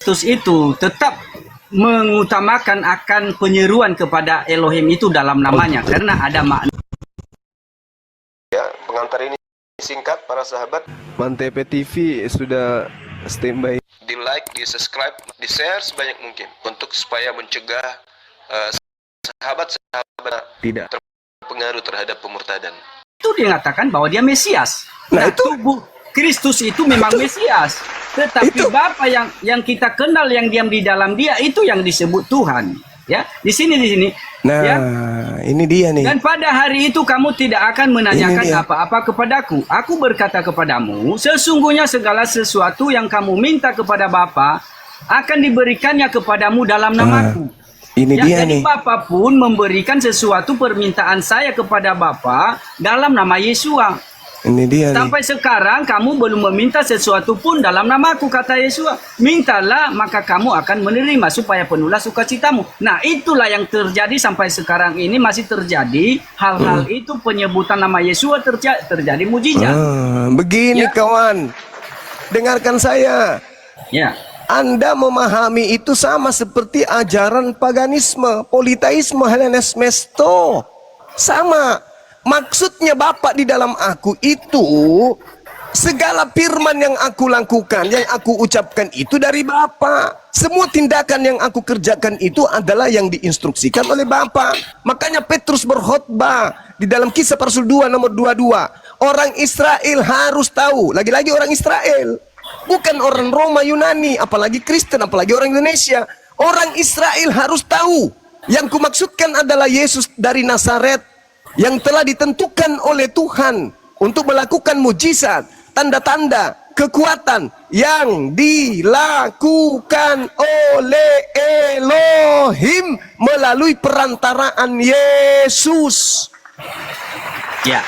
Kristus itu tetap mengutamakan akan penyeruan kepada Elohim itu dalam namanya, karena ada makna. Ya, pengantar ini singkat para sahabat. Mantep TV sudah standby. Di like, di subscribe, di share sebanyak mungkin untuk supaya mencegah sahabat-sahabat Tidak terpengaruh terhadap pemurtadan. Itu dikatakan bahwa dia Mesias. Nah, itu tubuh Kristus itu memang Mesias. Tetapi Bapa yang kita kenal yang diam di dalam dia itu yang disebut Tuhan. Ya, di sini. Nah, ya. Ini dia nih. Dan pada hari itu kamu tidak akan menanyakan apa-apa kepadaku. Aku berkata kepadamu, sesungguhnya segala sesuatu yang kamu minta kepada Bapa akan diberikannya kepadamu dalam namaku. Ini Ya, dia jadi nih. Bapa pun memberikan sesuatu permintaan saya kepada Bapa dalam nama Yesua. Ini dia nih. Sampai sekarang kamu belum meminta sesuatu pun dalam namaku, kata Yesus. Mintalah maka kamu akan menerima supaya penuhlah sukacitamu. Nah, itulah yang terjadi sampai sekarang ini, masih terjadi hal-hal itu, penyebutan nama Yesus terjadi mujizat. Begini Ya. kawan, dengarkan saya. Ya. Anda memahami itu sama seperti ajaran paganisme, politeisme, Hellenismesto. Sama. Maksudnya Bapak di dalam aku itu, segala firman yang aku lakukan, yang aku ucapkan itu dari Bapak. Semua tindakan yang aku kerjakan itu adalah yang diinstruksikan oleh Bapak. Makanya Petrus berkhotbah di dalam Kisah Rasul 2 nomor 22. Orang Israel harus tahu, lagi-lagi orang Israel. Bukan orang Roma, Yunani, apalagi Kristen, apalagi orang Indonesia. Orang Israel harus tahu. Yang kumaksudkan adalah Yesus dari Nazaret yang telah ditentukan oleh Tuhan untuk melakukan mujizat, tanda-tanda, kekuatan yang dilakukan oleh Elohim melalui perantaraan Yesus. Ya.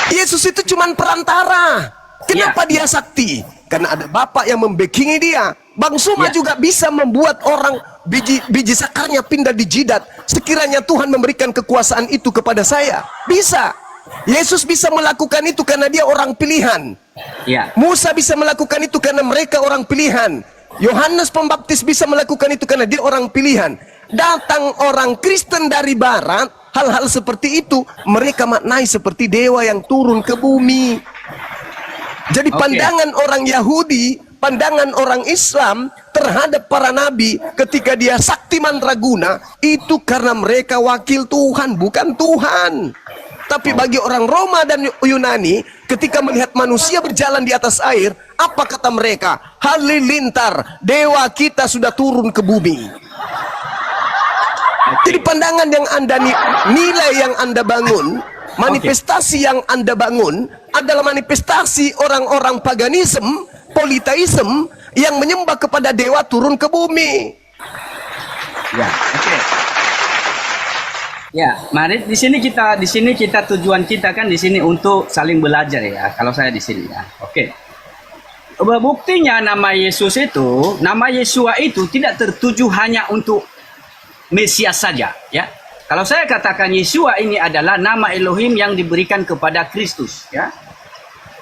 Yesus itu cuma perantara. Kenapa dia sakti? Karena ada Bapak yang membackingi dia. Bang Suma juga bisa membuat orang biji sakarnya pindah di jidat. Sekiranya Tuhan memberikan kekuasaan itu kepada saya, bisa. Yesus bisa melakukan itu karena dia orang pilihan. Ya. Musa bisa melakukan itu karena mereka orang pilihan. Yohanes Pembaptis bisa melakukan itu karena dia orang pilihan. Datang orang Kristen dari barat, hal-hal seperti itu mereka maknai seperti dewa yang turun ke bumi. Jadi pandangan orang Yahudi, pandangan orang Islam terhadap para nabi ketika dia sakti mandraguna itu karena mereka wakil Tuhan, bukan Tuhan. Tapi bagi orang Roma dan Yunani, ketika melihat manusia berjalan di atas air, apa kata mereka? Halilintar, dewa kita sudah turun ke bumi. Jadi pandangan yang Anda nilai yang Anda bangun, manifestasi yang Anda bangun adalah manifestasi orang-orang paganisme, politeisme yang menyembah kepada dewa turun ke bumi. Ya, oke. Ya, mari di sini kita tujuan kita kan di sini untuk saling belajar ya. Kalau saya di sini ya. Oke. Buktinya nama Yesus itu, nama Yesua itu tidak tertuju hanya untuk Mesias saja ya. Kalau saya katakan Yesua ini adalah nama Elohim yang diberikan kepada Kristus ya.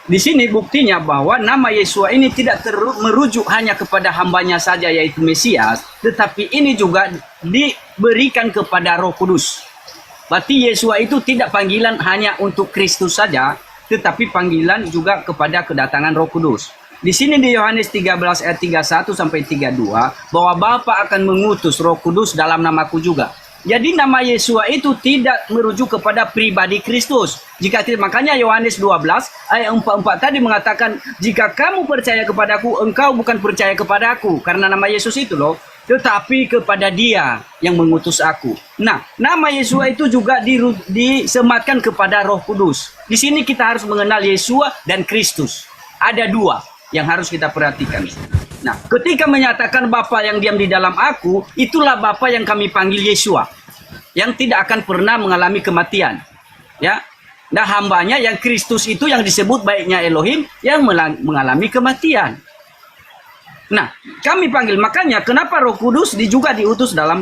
Di sini buktinya bahwa nama Yesua ini tidak merujuk hanya kepada hambanya saja yaitu Mesias, tetapi ini juga diberikan kepada Roh Kudus. Berarti Yesua itu tidak panggilan hanya untuk Kristus saja, tetapi panggilan juga kepada kedatangan Roh Kudus. Di sini di Yohanes 13 ayat 31 sampai 32 bahwa Bapa akan mengutus Roh Kudus dalam namaku juga. Jadi nama Yesua itu tidak merujuk kepada pribadi Kristus. Makanya Yohanes 12 ayat 44 tadi mengatakan, jika kamu percaya kepadaku, engkau bukan percaya kepadaku karena nama Yesus itu loh, tetapi kepada Dia yang mengutus aku. Nah, nama Yesua itu juga disematkan kepada Roh Kudus. Di sini kita harus mengenal Yesua dan Kristus. Ada dua yang harus kita perhatikan. Nah, ketika menyatakan Bapa yang diam di dalam aku, itulah Bapa yang kami panggil Yesua, yang tidak akan pernah mengalami kematian. Ya, nah hambanya yang Kristus itu yang disebut baiknya Elohim yang mengalami kematian. Nah, kami panggil, makanya kenapa Roh Kudus juga diutus dalam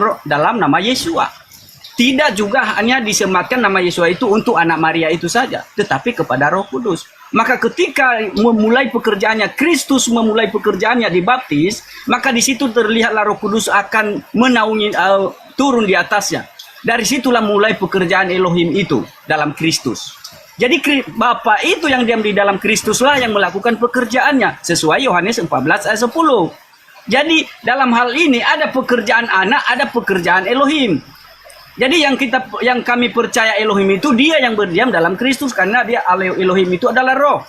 nama Yesua. tidak juga hanya disematkan nama Yesus itu untuk anak Maria itu saja, tetapi kepada Roh Kudus. Maka ketika memulai pekerjaannya, Kristus memulai pekerjaannya dibaptis, maka di situ terlihatlah Roh Kudus akan menaungi turun di atasnya. Dari situlah mulai pekerjaan Elohim itu dalam Kristus. Jadi Bapa itu yang diam di dalam Kristuslah yang melakukan pekerjaannya sesuai Yohanes 14 ayat 10. Jadi dalam hal ini ada pekerjaan anak, ada pekerjaan Elohim. Jadi yang kami percaya Elohim itu dia yang berdiam dalam Kristus karena dia Elohim itu adalah roh.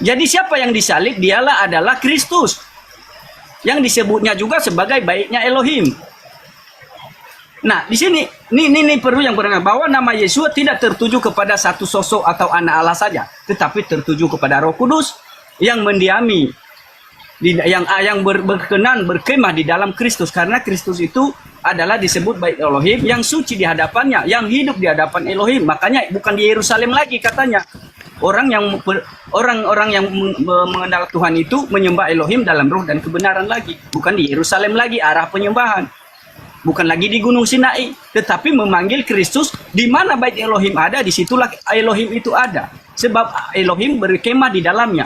Jadi siapa yang disalib dialah adalah Kristus. Yang disebutnya juga sebagai baiknya Elohim. Nah, di sini ini perlu yang benar bahwa nama Yesus tidak tertuju kepada satu sosok atau anak Allah saja, tetapi tertuju kepada Roh Kudus yang mendiami yang berkenan berkemah di dalam Kristus, karena Kristus itu adalah disebut baik Elohim yang suci di hadapannya, yang hidup di hadapan Elohim. Makanya bukan di Yerusalem lagi katanya. Orang-orang yang mengenal Tuhan itu menyembah Elohim dalam roh dan kebenaran lagi, bukan di Yerusalem lagi arah penyembahan. Bukan lagi di Gunung Sinai, tetapi memanggil Kristus di mana bait Elohim ada, disitulah Elohim itu ada. Sebab Elohim berkemah di dalamnya.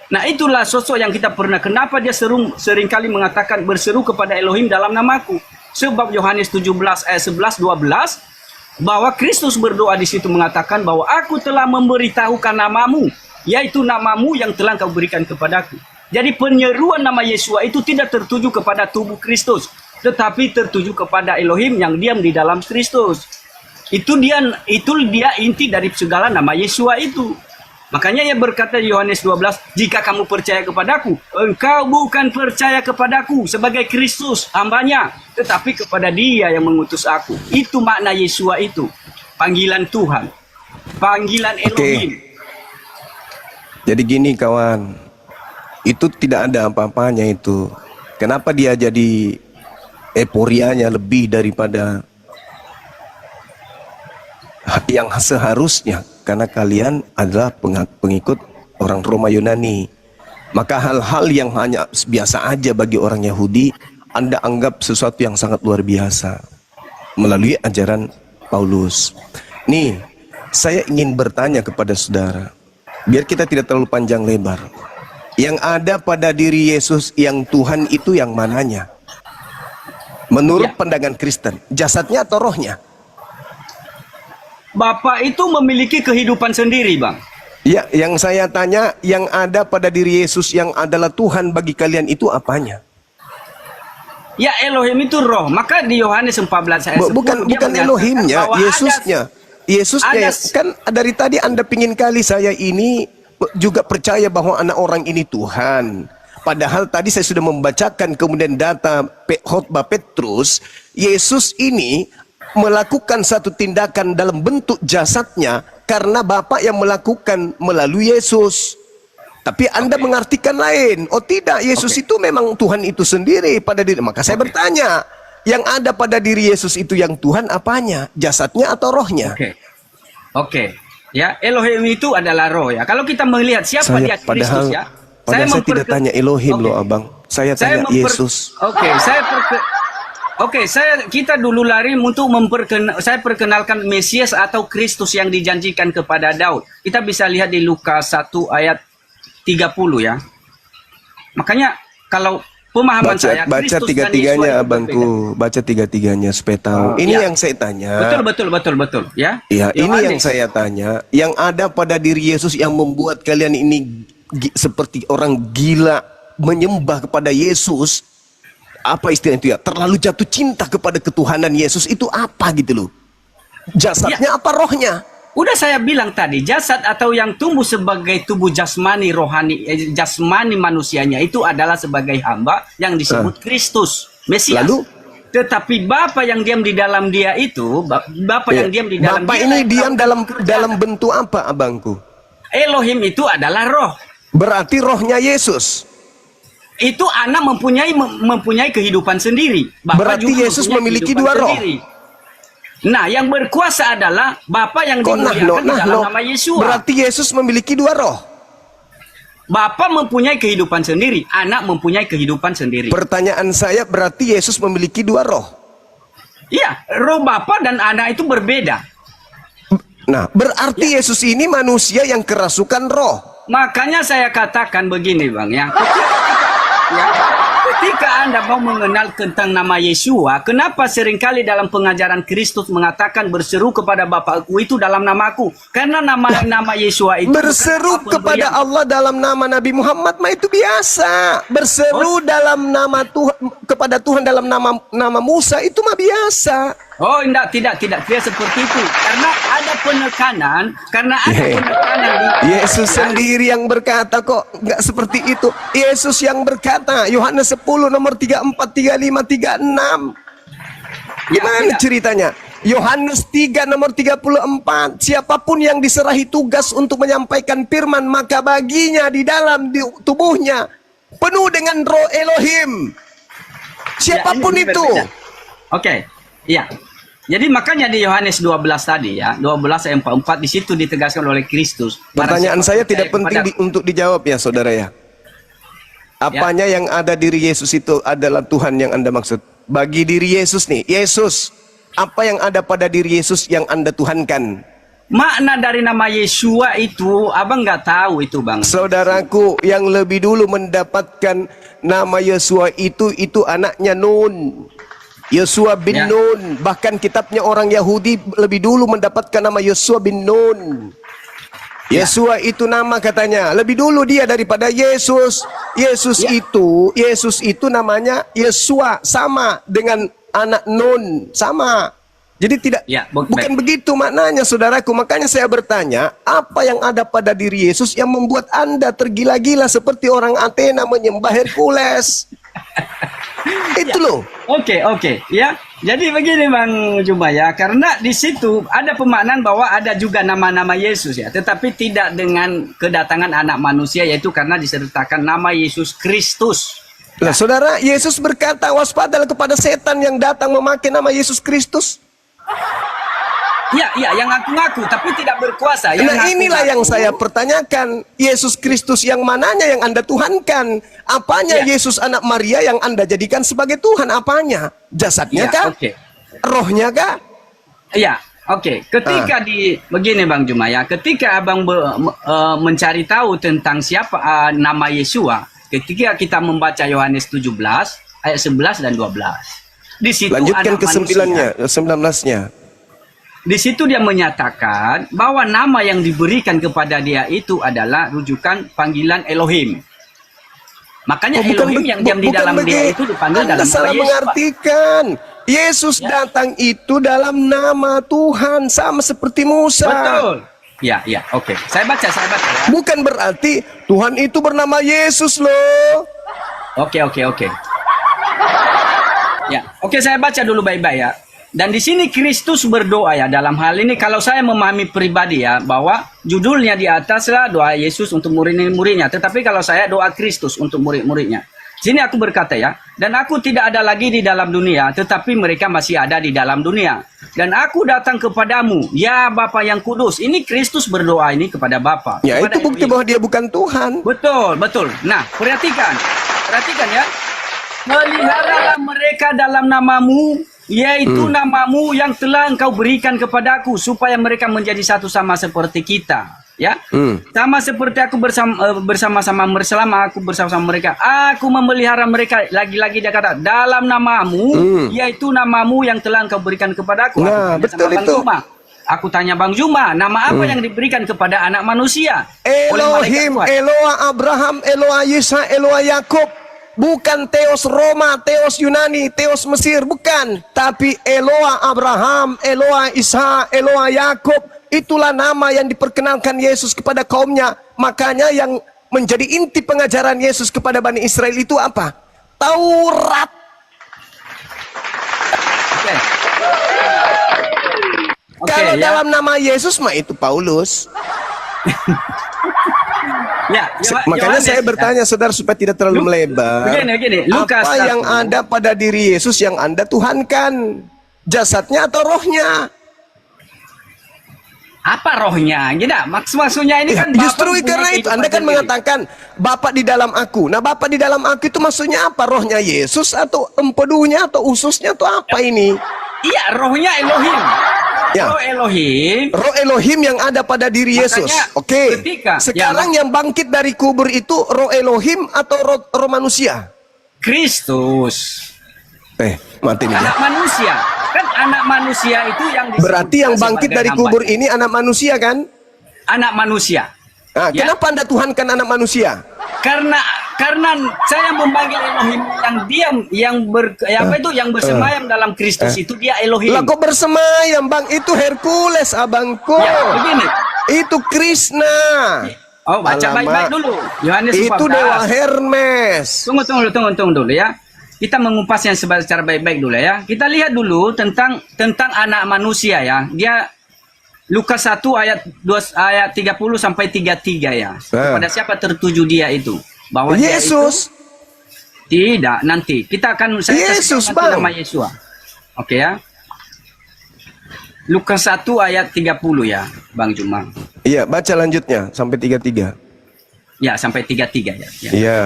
Nah, itulah sosok yang kita pernah. Kenapa dia seringkali mengatakan berseru kepada Elohim dalam namaku? Sebab Yohanes 17 ayat 11 12 bahwa Kristus berdoa di situ mengatakan bahwa aku telah memberitahukan namamu, yaitu namamu yang telah kau berikan kepadaku. Jadi penyeruan nama Yesus itu tidak tertuju kepada tubuh Kristus, tetapi tertuju kepada Elohim yang diam di dalam Kristus. Itu dia inti dari segala nama Yesus itu. Makanya ia berkata di Yohanes 12, jika kamu percaya kepadaku, engkau bukan percaya kepadaku sebagai Kristus hambanya, tetapi kepada dia yang mengutus aku. Itu makna Yesus itu. Panggilan Tuhan. Panggilan Elohim. Jadi gini kawan, itu tidak ada apa-apanya itu. Kenapa dia jadi euforianya lebih daripada yang seharusnya? Karena kalian adalah pengikut orang Roma Yunani. Maka hal-hal yang hanya biasa aja bagi orang Yahudi, Anda anggap sesuatu yang sangat luar biasa melalui ajaran Paulus. Nih, saya ingin bertanya kepada saudara, biar kita tidak terlalu panjang lebar. Yang ada pada diri Yesus yang Tuhan itu yang mananya? Menurut pandangan Kristen, jasadnya atau rohnya? Bapa itu memiliki kehidupan sendiri, Bang. Ya, yang saya tanya, yang ada pada diri Yesus yang adalah Tuhan bagi kalian itu apanya? Ya, Elohim itu roh. Maka di Yohanes 14 ayat 10 bukan Elohimnya, Yesusnya. Yesusnya kan dari tadi Anda pingin kali saya ini juga percaya bahwa anak orang ini Tuhan. Padahal tadi saya sudah membacakan kemudian data khotbah Petrus, Yesus ini melakukan satu tindakan dalam bentuk jasadnya karena Bapa yang melakukan melalui Yesus. Tapi Anda mengartikan lain. Oh tidak, Yesus itu memang Tuhan itu sendiri pada diri. Maka saya bertanya, yang ada pada diri Yesus itu yang Tuhan apanya? Jasadnya atau rohnya? Oke. Ya, Elohim itu adalah roh ya. Kalau kita melihat siapa dia Kristus ya. Padahal saya tidak tanya Elohim loh abang. Saya tanya Yesus. Kita dulu lari untuk saya perkenalkan Mesias atau Kristus yang dijanjikan kepada Daud. Kita bisa lihat di Lukas 1 ayat 30 ya. Makanya kalau pemahaman saya baca tiga-tiganya abangku, baca tiga-tiganya supaya tahu. Ini yang saya tanya. Betul ya. Ya, ini yang saya tanya, yang ada pada diri Yesus yang membuat kalian ini seperti orang gila menyembah kepada Yesus. Apa istilah itu ya? Terlalu jatuh cinta kepada ketuhanan Yesus itu apa gitu loh? Jasadnya apa rohnya? Udah saya bilang tadi, jasad atau yang tumbuh sebagai tubuh jasmani rohani, jasmani manusianya itu adalah sebagai hamba yang disebut Kristus, Mesias. Lalu? Tetapi Bapa yang diam di dalam dia itu, Bapa yang diam di dalam Bapa dia ini diam dalam bentuk apa abangku? Elohim itu adalah roh. Berarti rohnya Yesus. Itu anak mempunyai kehidupan sendiri. Bapa berarti juga Yesus memiliki dua roh. Sendiri. Nah, yang berkuasa adalah Bapa yang dimuliakan di dalam nama Yesus. Berarti Yesus memiliki dua roh. Bapa mempunyai kehidupan sendiri, anak mempunyai kehidupan sendiri. Pertanyaan saya, berarti Yesus memiliki dua roh. Iya, roh Bapa dan Anak itu berbeda. Nah, berarti Yesus ini manusia yang kerasukan roh. Makanya saya katakan begini, Bang, ya. Ya, ketika Anda mau mengenal tentang nama Yesua, kenapa seringkali dalam pengajaran Kristus mengatakan berseru kepada Bapakku itu dalam namaku? Karena nama Yesua itu Berseru bukan kepada pemberian. Allah dalam nama Nabi Muhammad mah itu biasa. Berseru dalam nama Tuhan kepada Tuhan dalam nama Musa itu mah biasa. Oh, tidak seperti itu. Karena ada penekanan, di Yesus sendiri yang berkata kok nggak seperti itu. Yesus yang berkata, Yohanes 10 nomor 34, 35, 36. Gimana tidak. ceritanya? Yohanes 3 nomor 34. Siapapun yang diserahi tugas untuk menyampaikan firman, maka baginya di dalam tubuhnya penuh dengan roh Elohim. Siapapun ini itu. berbeda. Oke. Iya. Jadi makanya di Yohanes 12 tadi ya, 12 ayat 44 di situ ditegaskan oleh Kristus. Pertanyaan saya tidak penting kepada- untuk dijawab ya saudara ya. Apanya yang ada diri Yesus itu adalah Tuhan yang Anda maksud. Bagi diri Yesus nih, Yesus, apa yang ada pada diri Yesus yang Anda tuhankan? Makna dari nama Yesua itu, abang nggak tahu itu, Bang. Saudaraku, yang lebih dulu mendapatkan nama Yesua itu anaknya Nun. Yosua bin Ya. Nun. Bahkan kitabnya orang Yahudi lebih dulu mendapatkan nama Yosua bin Nun. Ya. Yesua itu nama katanya lebih dulu dia daripada Yesus. Yesus itu namanya Yesua, sama dengan anak Nun, sama. Jadi tidak Ya, bukan baik. begitu maknanya saudaraku. Makanya saya bertanya, apa yang ada pada diri Yesus yang membuat Anda tergila-gila seperti orang Athena menyembah Hercules? Itu loh. Oke, ya. Jadi begini Bang Juma ya, karena di situ ada pemaknaan bahwa ada juga nama-nama Yesus ya, tetapi tidak dengan kedatangan anak manusia, yaitu karena disertakan nama Yesus Kristus. Nah, saudara, Yesus berkata, waspadalah kepada setan yang datang memakai nama Yesus Kristus. Ya, yang ngaku-ngaku tapi tidak berkuasa. Yang Nah, ngaku-ngaku. inilah yang saya pertanyakan. Yesus Kristus yang mananya yang Anda tuhankan? Apanya Ya. Yesus anak Maria yang Anda jadikan sebagai Tuhan? Apanya? Jasadnya Ya, kah? oke. Rohnya kah? Iya, oke. Ketika begini Bang Juma ya, ketika Abang mencari tahu tentang siapa nama Yesua, ketika kita membaca Yohanes 17 ayat 11 dan 12. Di situ Lanjutkan anak ke manusia, 19-nya. di situ dia menyatakan bahwa nama yang diberikan kepada dia itu adalah rujukan panggilan Elohim. Makanya Elohim yang diam di dalam dia itu dipanggil Anda dalam salah nama Yesus, Pak. mengartikan. Yesus datang itu dalam nama Tuhan, sama seperti Musa. Betul. Ya, oke. Saya baca ya. Bukan berarti Tuhan itu bernama Yesus loh. Oke. Ya, oke, saya baca dulu baik-baik ya. Dan di sini Kristus berdoa ya, dalam hal ini kalau saya memahami pribadi ya, bahwa judulnya di atas lah doa Yesus untuk murid-muridnya, tetapi kalau saya doa Kristus untuk murid-muridnya. Sini aku berkata ya, dan aku tidak ada lagi di dalam dunia, tetapi mereka masih ada di dalam dunia. Dan aku datang kepadamu, ya Bapa yang kudus. Ini Kristus berdoa ini kepada Bapa. Ya, kepada itu bukti Elohim. bahwa dia bukan Tuhan. Betul. Nah, perhatikan ya. Peliharalah mereka dalam namamu, yaitu namamu yang telah engkau berikan kepadaku, supaya mereka menjadi satu sama seperti kita. Ya, sama seperti aku bersama-sama aku bersama-sama mereka. Aku memelihara mereka. Lagi-lagi dia kata dalam namamu, yaitu namamu yang telah engkau berikan kepadaku. Nah, Aku tanya betul sama Bang itu. Juma. Aku tanya Bang Juma, nama apa yang diberikan kepada anak manusia? Oleh malaikat Elohim, Tuhan. Eloa Abraham, Eloa Yisa, Eloa Yakub. Bukan Theos Roma, Theos Yunani, Theos Mesir, bukan. Tapi Eloa Abraham, Eloa Ishak, Eloa Yakub. Itulah nama yang diperkenalkan Yesus kepada kaumnya. Makanya yang menjadi inti pengajaran Yesus kepada Bani Israel itu apa? Taurat. Oke, Kalau ya. dalam nama Yesus mah itu Paulus. Ya, Makanya saya bertanya saudara supaya tidak terlalu melebar. Begini, Lukas apa yang 1. ada pada diri Yesus yang Anda tuhankan? Jasadnya atau rohnya? Apa rohnya? Tidak, maksudnya ini kan Justru Bapa punya karena itu kehidupan Anda kan sendiri. mengatakan Bapa di dalam aku. Nah, Bapa di dalam aku itu maksudnya apa? Rohnya Yesus atau empedunya atau ususnya atau apa ini? Iya, rohnya Elohim. Ya. Roh Elohim. Roh Elohim yang ada pada diri Yesus. Makanya, Oke. Sekarang yang bangkit dari kubur itu roh Elohim atau roh manusia? Kristus. Mati nih. Anak manusia. Kan anak manusia itu yang disebut Berarti yang bangkit dari kubur ini anak manusia kan? anak manusia. Nah, Ya. kenapa Anda tuhankan anak manusia? Karena saya memanggil Elohim yang diam, yang bersemayam dalam Kristus itu dia Elohim. Lah kok bersemayam, Bang? Itu Hercules, abangku. Ya, begini. Itu Krishna. Oh, baca Alamak. baik-baik dulu. Yohanes 14. Itu Dewa Hermes. Tunggu dulu ya. Kita mengupasnya secara baik-baik dulu ya. Kita lihat dulu tentang anak manusia ya. Dia Lukas 1 ayat 30 sampai 33 ya. Kepada siapa tertuju dia itu? Bahwa Yesus. Dia itu, tidak, nanti kita akan Yesus, nanti Bang. nama Yesua. Oke ya. Lukas 1 ayat 30 ya, Bang Juma. Iya, baca lanjutnya sampai 33. Ya, sampai 33 ya. Ya. Iya.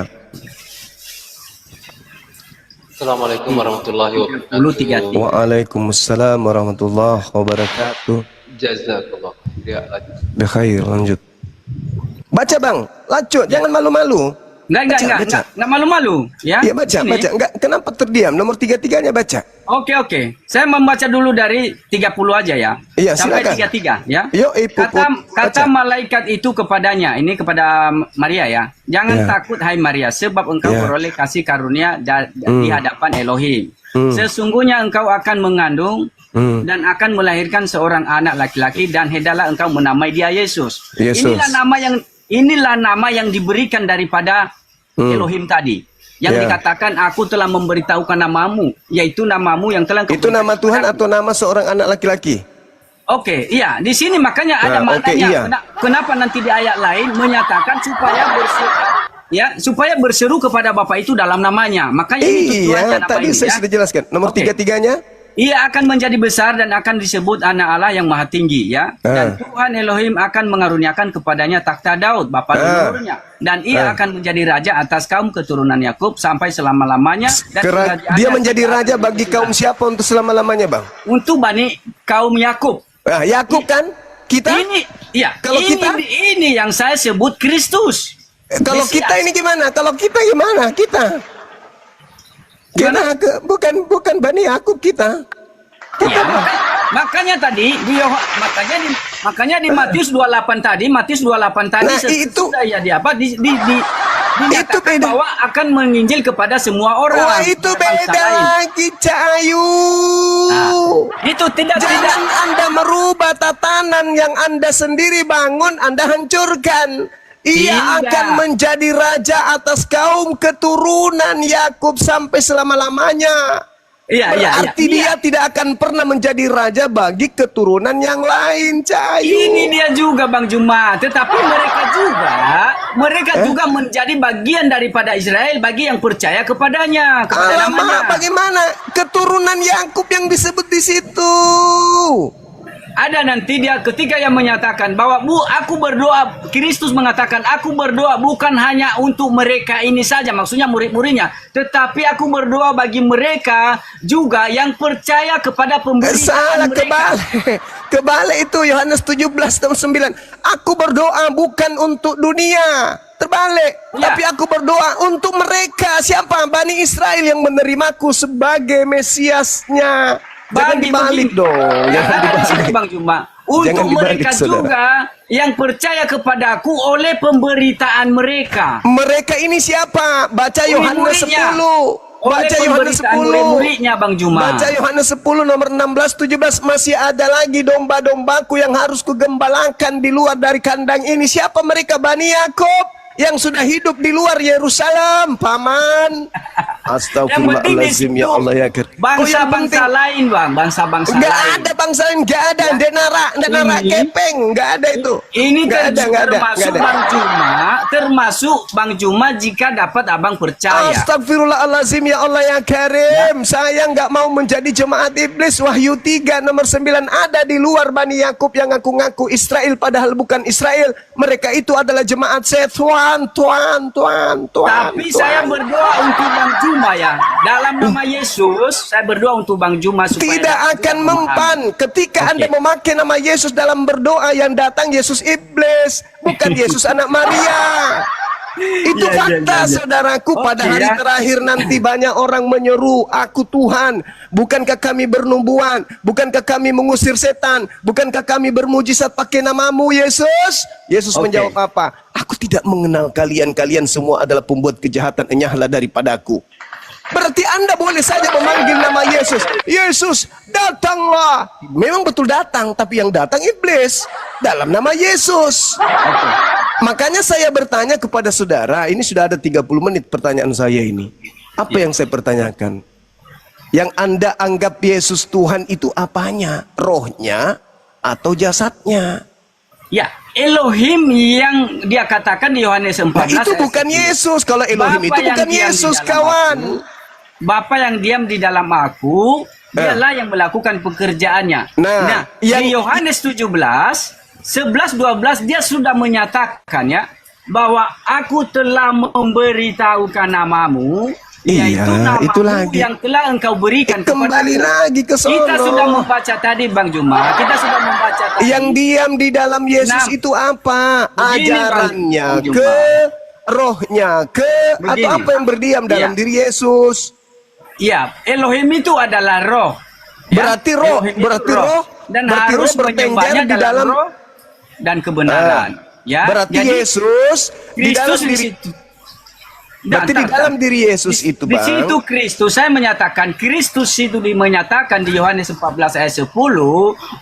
Assalamualaikum warahmatullahi wabarakatuh. Dulu 33. Waalaikumsalam warahmatullahi wabarakatuh. Jazakallah. Ya, lanjut. Bekhair, lanjut. Baca, Bang. Lanjut, jangan malu-malu. Enggak malu-malu ya. Iya, baca, Ini. baca. Enggak, kenapa terdiam? Nomor 33-nya baca. Oke. Saya membaca dulu dari 30 aja ya. Iya, sampai silakan. 33 ya. Yuk, Puput, Kata baca. malaikat itu kepadanya, ini kepada Maria ya. Jangan Ya. takut hai Maria, sebab engkau Ya. beroleh kasih karunia di hadapan Elohim. Hmm. Sesungguhnya engkau akan mengandung Hmm. dan akan melahirkan seorang anak laki-laki, dan hendaklah engkau menamai dia Yesus. Yesus. Inilah nama yang diberikan daripada Elohim tadi. Yang Ya. dikatakan aku telah memberitahukan namamu, yaitu namamu yang telah engkau Itu nama berikan Tuhan kepadaku. atau nama seorang anak laki-laki? Oke, iya. Di sini makanya ada Nah, oke, maknanya. iya. Kenapa nanti di ayat lain menyatakan supaya berseru kepada Bapa itu dalam namanya. Makanya ini tujuannya Iya, apa tadi ini, saya ya? sudah jelaskan. Nomor Oke. 33-nya? Ia akan menjadi besar dan akan disebut anak Allah yang maha tinggi ya. Dan Tuhan Elohim akan mengaruniakan kepadanya takhta Daud bapa leluhurnya, dan ia akan menjadi raja atas kaum keturunan Yakub sampai selama-lamanya, dan kerajaannya Dia menjadi tidak raja akan bagi berhenti. kaum siapa untuk selama-lamanya, Bang? Untuk Bani kaum Yakub. Nah, Yakub kan? Kita? Kalau ini yang saya sebut Kristus. Kalau Mesias. kita ini gimana? Kalau kita gimana? Kita bukan Bani Yakub kita. Ya, makanya tadi makanya di Matius 28 tadi, Nah, itu- sesudah ya dinyatakan Itu beda. bahwa akan menginjil kepada semua orang. Wah, itu bangsa beda lain. lagi, Cahayu. Itu tidak Jangan Anda merubah tatanan yang Anda sendiri bangun, Anda hancurkan. Ia Tidak. akan menjadi raja atas kaum keturunan Yakub sampai selama-lamanya. Berarti dia tidak akan pernah menjadi raja bagi keturunan yang lain, Cahayu. Ini dia juga Bang Juma, tetapi mereka juga menjadi bagian daripada Israel bagi yang percaya kepada namanya. Alamak, bagaimana keturunan Yakub yang disebut di situ? Ada nanti dia ketika yang menyatakan bahwa aku berdoa, Kristus mengatakan aku berdoa bukan hanya untuk mereka ini saja, maksudnya murid-muridnya, tetapi aku berdoa bagi mereka juga yang percaya kepada pemberitaan Salah, mereka. kebalik itu Yohanes 17:9. Aku berdoa bukan untuk dunia. Terbalik. Ya. Tapi aku berdoa untuk mereka. Siapa? Bani Israel yang menerimaku sebagai Mesiasnya. Jangan dibalik dong. Jangan Ada di sini dibalik. Bang Juma. Jangan Untuk dibalik, mereka saudara. juga yang percaya kepadaku oleh pemberitaan mereka. Mereka ini siapa? Baca Yohanes Murid-muridnya. 10. Oleh Baca Yohanes pemberitaan 10. murid-muridnya Bang Juma. Baca Yohanes 10 nomor 16-17. Masih ada lagi domba-dombaku yang harus kugembalakan di luar dari kandang ini. Siapa mereka? Bani Yakub yang sudah hidup di luar Yerusalem, paman. Astagfirullahaladzim, ya Allah ya Kir. Bangsa-bangsa lain Bang, bangsa-bangsa Enggak lain. ada bangsa lain, enggak ada. Denara Ini- kepeng, enggak ada itu. Ini Nggak ada, nggak ada, termasuk nggak ada. termasuk Bang Juma jika dapat Abang percaya. Astagfirullahaladzim, ya Allah ya Karim. Saya nggak mau menjadi jemaat iblis. Wahyu 3 nomor 9. Ada di luar Bani Yakub yang ngaku-ngaku Israel padahal bukan Israel. Mereka itu adalah jemaat setan. Tapi saya berdoa untuk Bang Juma ya. Dalam nama Yesus, saya berdoa untuk Bang Juma supaya Tidak akan mempan ketika Anda memakai nama Yesus dalam berdoa, yang datang Yesus iblis, bukan Yesus anak Maria. Itu fakta, saudaraku. Pada hari terakhir nanti banyak orang menyeru, aku Tuhan. Bukankah kami bernubuat? Bukankah kami mengusir setan? Bukankah kami bermujizat pakai namamu, Yesus? Yesus menjawab apa? Aku tidak mengenal kalian. Kalian semua adalah pembuat kejahatan. Enyahlah daripadaku. Berarti Anda boleh saja memanggil nama Yesus. Yesus, datanglah. Memang betul datang, tapi yang datang iblis dalam nama Yesus. Makanya saya bertanya kepada saudara, ini sudah ada 30 menit pertanyaan saya ini. Apa yang saya pertanyakan? Yang Anda anggap Yesus Tuhan itu apanya? Rohnya atau jasadnya? Ya, Elohim yang dia katakan di Yohanes 14. Nah, itu bukan Yesus. Kalau Elohim itu bukan Yesus, kawan. Bapa yang diam di dalam aku, dialah yang melakukan pekerjaannya. Nah, di Yohanes 17, 11-12 dia sudah menyatakan ya bahwa aku telah memberitahukan namamu, yaitu namamu itu lagi yang telah engkau berikan kembali lagi ke sono. Kita sudah membaca tadi Bang Juma, kita sudah membaca tadi. Yang diam di dalam Yesus itu apa? Ajarannya ke, rohnya ke, atau apa yang berdiam dalam diri Yesus? Ya, Elohim itu adalah roh. Berarti roh, berarti roh, dan berarti harus roh bertengger di dalam roh dan kebenaran. Ya, berarti jadi, Yesus di dalam diri. Berarti di dalam diri Yesus itu, Bang. Di situ Kristus, saya menyatakan Kristus itu menyatakan di Yohanes 14 ayat 10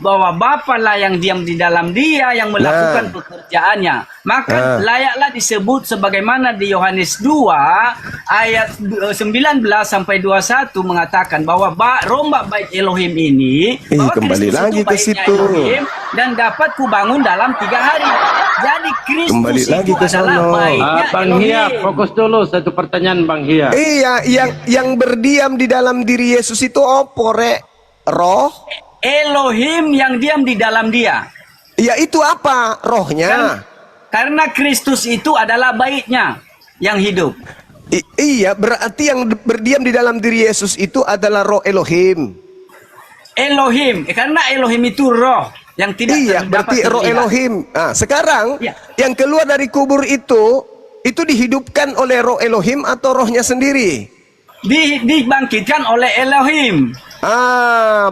bahwa Bapalah yang diam di dalam dia yang melakukan pekerjaannya. Maka layaklah disebut sebagaimana di Yohanes 2 ayat 19 sampai 21 mengatakan bahwa rombak bait Elohim ini bahwa kembali Kristus lagi ke situ Elohim, dan dapat kubangun dalam 3 hari. Jadi Kristus kembali itu lagi ke adalah baitnya Bang Hia, fokus dulu satu pertanyaan Bang Hia. Iya, yang berdiam di dalam diri Yesus itu apa, Rek? Roh? Elohim yang diam di dalam dia. Ya itu apa? Rohnya. Karena Kristus itu adalah baitnya yang hidup. Iya, berarti yang berdiam di dalam diri Yesus itu adalah roh Elohim. Elohim, karena Elohim itu roh yang tidak berarti roh Elohim. Nah, sekarang yang keluar dari kubur itu dihidupkan oleh roh Elohim atau rohnya sendiri? Dibangkitkan oleh Elohim.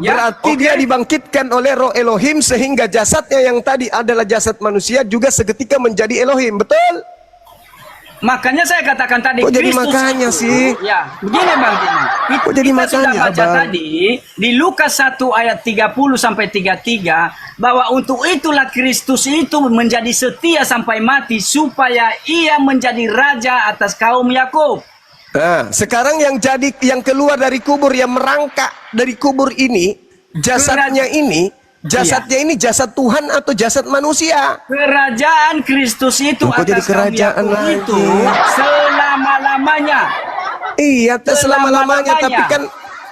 Berarti dia dibangkitkan oleh roh Elohim sehingga jasadnya yang tadi adalah jasad manusia juga seketika menjadi Elohim, betul? Makanya saya katakan tadi kok jadi Kristus makanya itu, sih? Ya, begini Bang Juma. Kok jadi kita makanya, sudah baca Bang? tadi di Lukas 1 ayat 30 sampai 33 bahwa untuk itulah Kristus itu menjadi setia sampai mati supaya ia menjadi raja atas kaum Yakub. Nah, sekarang yang keluar dari kubur, yang merangkak dari kubur ini, jasadnya ini jasad Tuhan atau jasad manusia? Kerajaan Kristus itu kok jadi atas kaum kerajaan Yakub lagi? itu selama-lamanya. Iya, selama-lamanya, tapi kan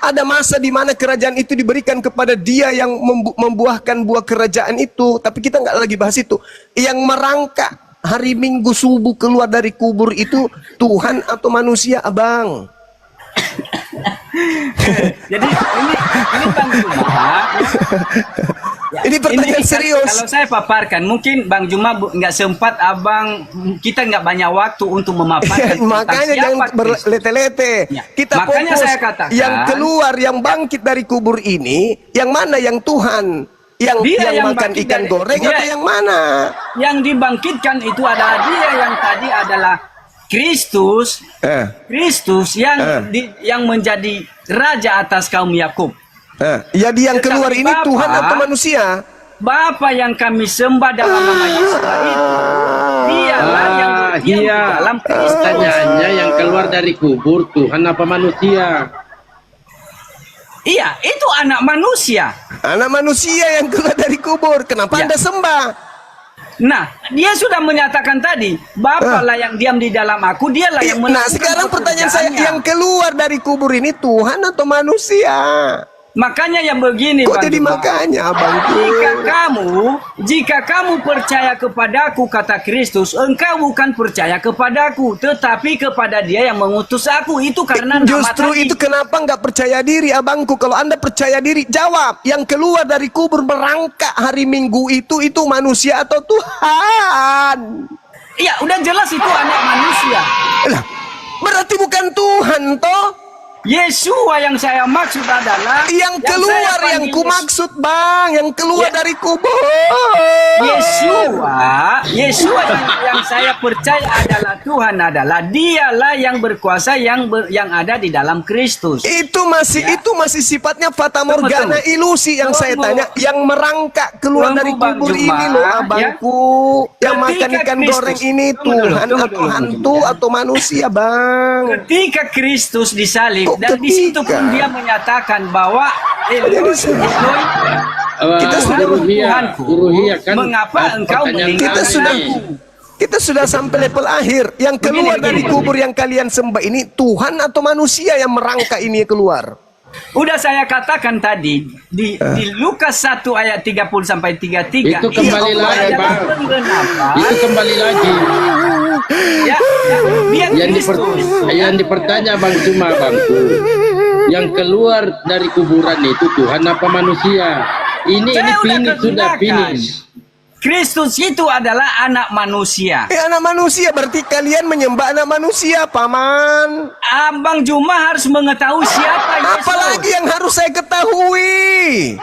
ada masa di mana kerajaan itu diberikan kepada dia yang membuahkan buah kerajaan itu. Tapi kita nggak lagi bahas itu. Yang merangkak hari Minggu subuh keluar dari kubur itu Tuhan atau manusia, Abang? Jadi ini Bang Juma. Ini pertanyaan serius. Kalau saya paparkan, mungkin Bang Juma nggak sempat, kita nggak banyak waktu untuk memaparkan. Makanya jangan berlete-lete. Kita makanya fokus saya katakan, yang keluar, yang bangkit dari kubur ini, yang mana yang Tuhan? Yang makan ikan goreng atau yang mana? Yang dibangkitkan itu adalah dia yang tadi adalah Kristus. Kristus yang menjadi raja atas kaum Yakub. Jadi yang keluar ini Tuhan atau manusia? Bapa yang kami sembah dalam nama Yesus itu, dialah yang berdiam di dalam Kristus. Pertanyaannya yang keluar dari kubur Tuhan apa manusia? Iya, itu anak manusia. Anak manusia yang keluar dari kubur. Kenapa Anda sembah? Nah, dia sudah menyatakan tadi, Bapalah yang diam di dalam aku, dialah yang melakukan. Nah, sekarang pertanyaan saya, yang keluar dari kubur ini Tuhan atau manusia? Makanya yang begini, Kok Bang jadi Juma. makanya abangku? Jika kamu percaya kepadaku, kata Kristus, engkau bukan percaya kepadaku, tetapi kepada Dia yang mengutus aku. Itu karena nama Justru tadi. itu kenapa nggak percaya diri abangku. Kalau Anda percaya diri, jawab. Yang keluar dari kubur merangkak hari Minggu itu manusia atau Tuhan? Iya, udah jelas itu anak manusia. Lah, berarti bukan Tuhan toh? Yesua yang saya maksud adalah Yang keluar saya yang panggil kumaksud bang, yang keluar Ya. dari kubur. Yesua yang saya percaya adalah Tuhan, adalah Dialah yang berkuasa yang ada di dalam Kristus. Itu masih sifatnya fata morgana, Tunggu. ilusi yang saya Tunggu. tanya, yang merangkak keluar Tunggu, dari Bang kubur Juma, ini loh ya. abangku. Yang Ketika makan ikan Kristus- goreng ini Tunggu dulu, Tuhan tunggu atau dulu, hantu ya. atau manusia bang? Ketika Kristus disalib Kok dan di situ ketika? pun Dia menyatakan bahwa Jadi Eloi, Kita sudah Tuhanku, Uruhiyah kan mengapa engkau pertanyaan meninggalkan kami. aku? Kita sudah sampai level akhir. Yang keluar Begini, dari begini. kubur yang kalian sembah ini Tuhan atau manusia yang merangkak ini keluar? Udah saya katakan tadi di Lukas 1 ayat 30 sampai 33. Itu kembali Iya, lagi, Allah, Bang. Penggenapan. Itu kembali lagi. Ya, dia Kristus. Yang dipertanya Bang Juma, Bangku. Yang keluar dari kuburan itu Tuhan apa manusia? Ini Saya udah finish, sudah kegunakan. finish. Kristus itu adalah anak manusia. Anak manusia berarti kalian menyembah anak manusia, paman. Abang Juma harus mengetahui siapa Yesus. Apalagi yang harus saya ketahui?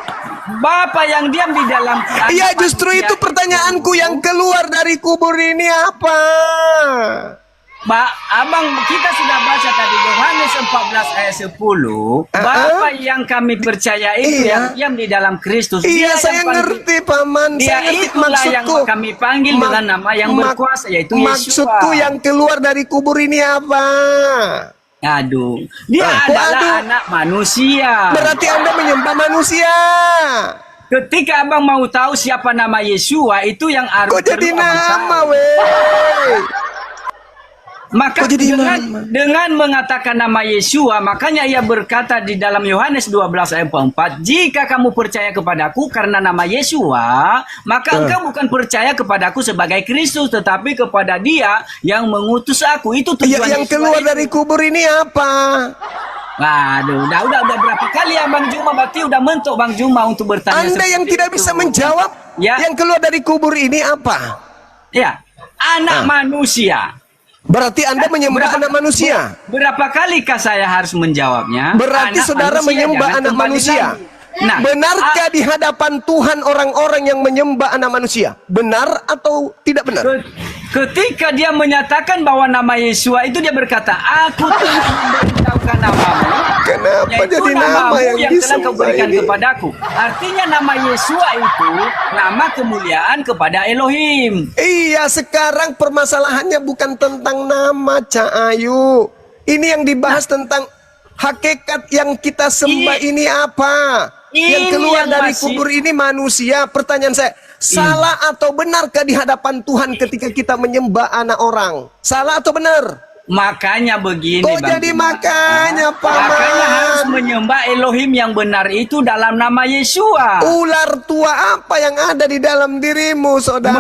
Bapa yang diam di dalam Iya, anak justru manusia itu pertanyaanku, yang keluar dari kubur ini apa? Abang, kita sudah baca tadi Yohanes 14 ayat 10. Bapa yang kami percaya itu Iya. yang diam di dalam Kristus. Iya, Dia saya yang panggil- ngerti, paman. Dia Saya ngerti itulah yang maksudku. kami panggil dengan nama yang berkuasa, yaitu Yesua. Maksudku yang keluar dari kubur ini apa? Aduh, dia Kok adalah aduh? anak manusia. Berarti Anda menyembah manusia. Ketika abang mau tahu siapa nama Yesua, itu yang harus Kok jadi perlu abang nama, tahu. weh? Maka Kok jadi dengan mengatakan nama Yesua, makanya ia berkata di dalam Yohanes 12 ayat 4, jika kamu percaya kepadaku karena nama Yesua, maka engkau bukan percaya kepadaku sebagai Kristus, tetapi kepada Dia yang mengutus aku. Itu Ya, tujuan yang Yesua keluar itu. dari kubur ini apa? Waduh, udah berapa kali ya Bang Juma, berarti udah mentok Bang Juma untuk bertanya. Anda yang seperti tidak itu. bisa menjawab, Ya. yang keluar dari kubur ini apa? Ya, anak manusia. Berarti Anda menyembah anak manusia. Berapa kalikah saya harus menjawabnya? Berarti Anak saudara manusia, menyembah jangan anak kembali manusia. lagi. Nah, Benarkah di hadapan Tuhan orang-orang yang menyembah anak manusia? Benar atau tidak benar? ketika dia menyatakan bahwa nama Yesua itu, dia berkata, aku telah memberitahukan namamu. Kenapa Yaitu jadi nama namamu yang yang telah disembah kau berikan ini? kepadaku. Artinya nama Yesua itu nama kemuliaan kepada Elohim. Iya, sekarang permasalahannya bukan tentang nama, Cak Ayu. Ini yang dibahas tentang hakikat yang kita sembah ini apa? Yang ini keluar yang dari masih- kubur ini manusia. Pertanyaan saya, salah atau benarkah di hadapan Tuhan ketika kita menyembah anak orang? Salah atau benar? Makanya begini, Kok Bang jadi Juma. makanya, Paman? Makanya harus menyembah Elohim yang benar itu dalam nama Yesua. Ular tua apa yang ada di dalam dirimu, saudara?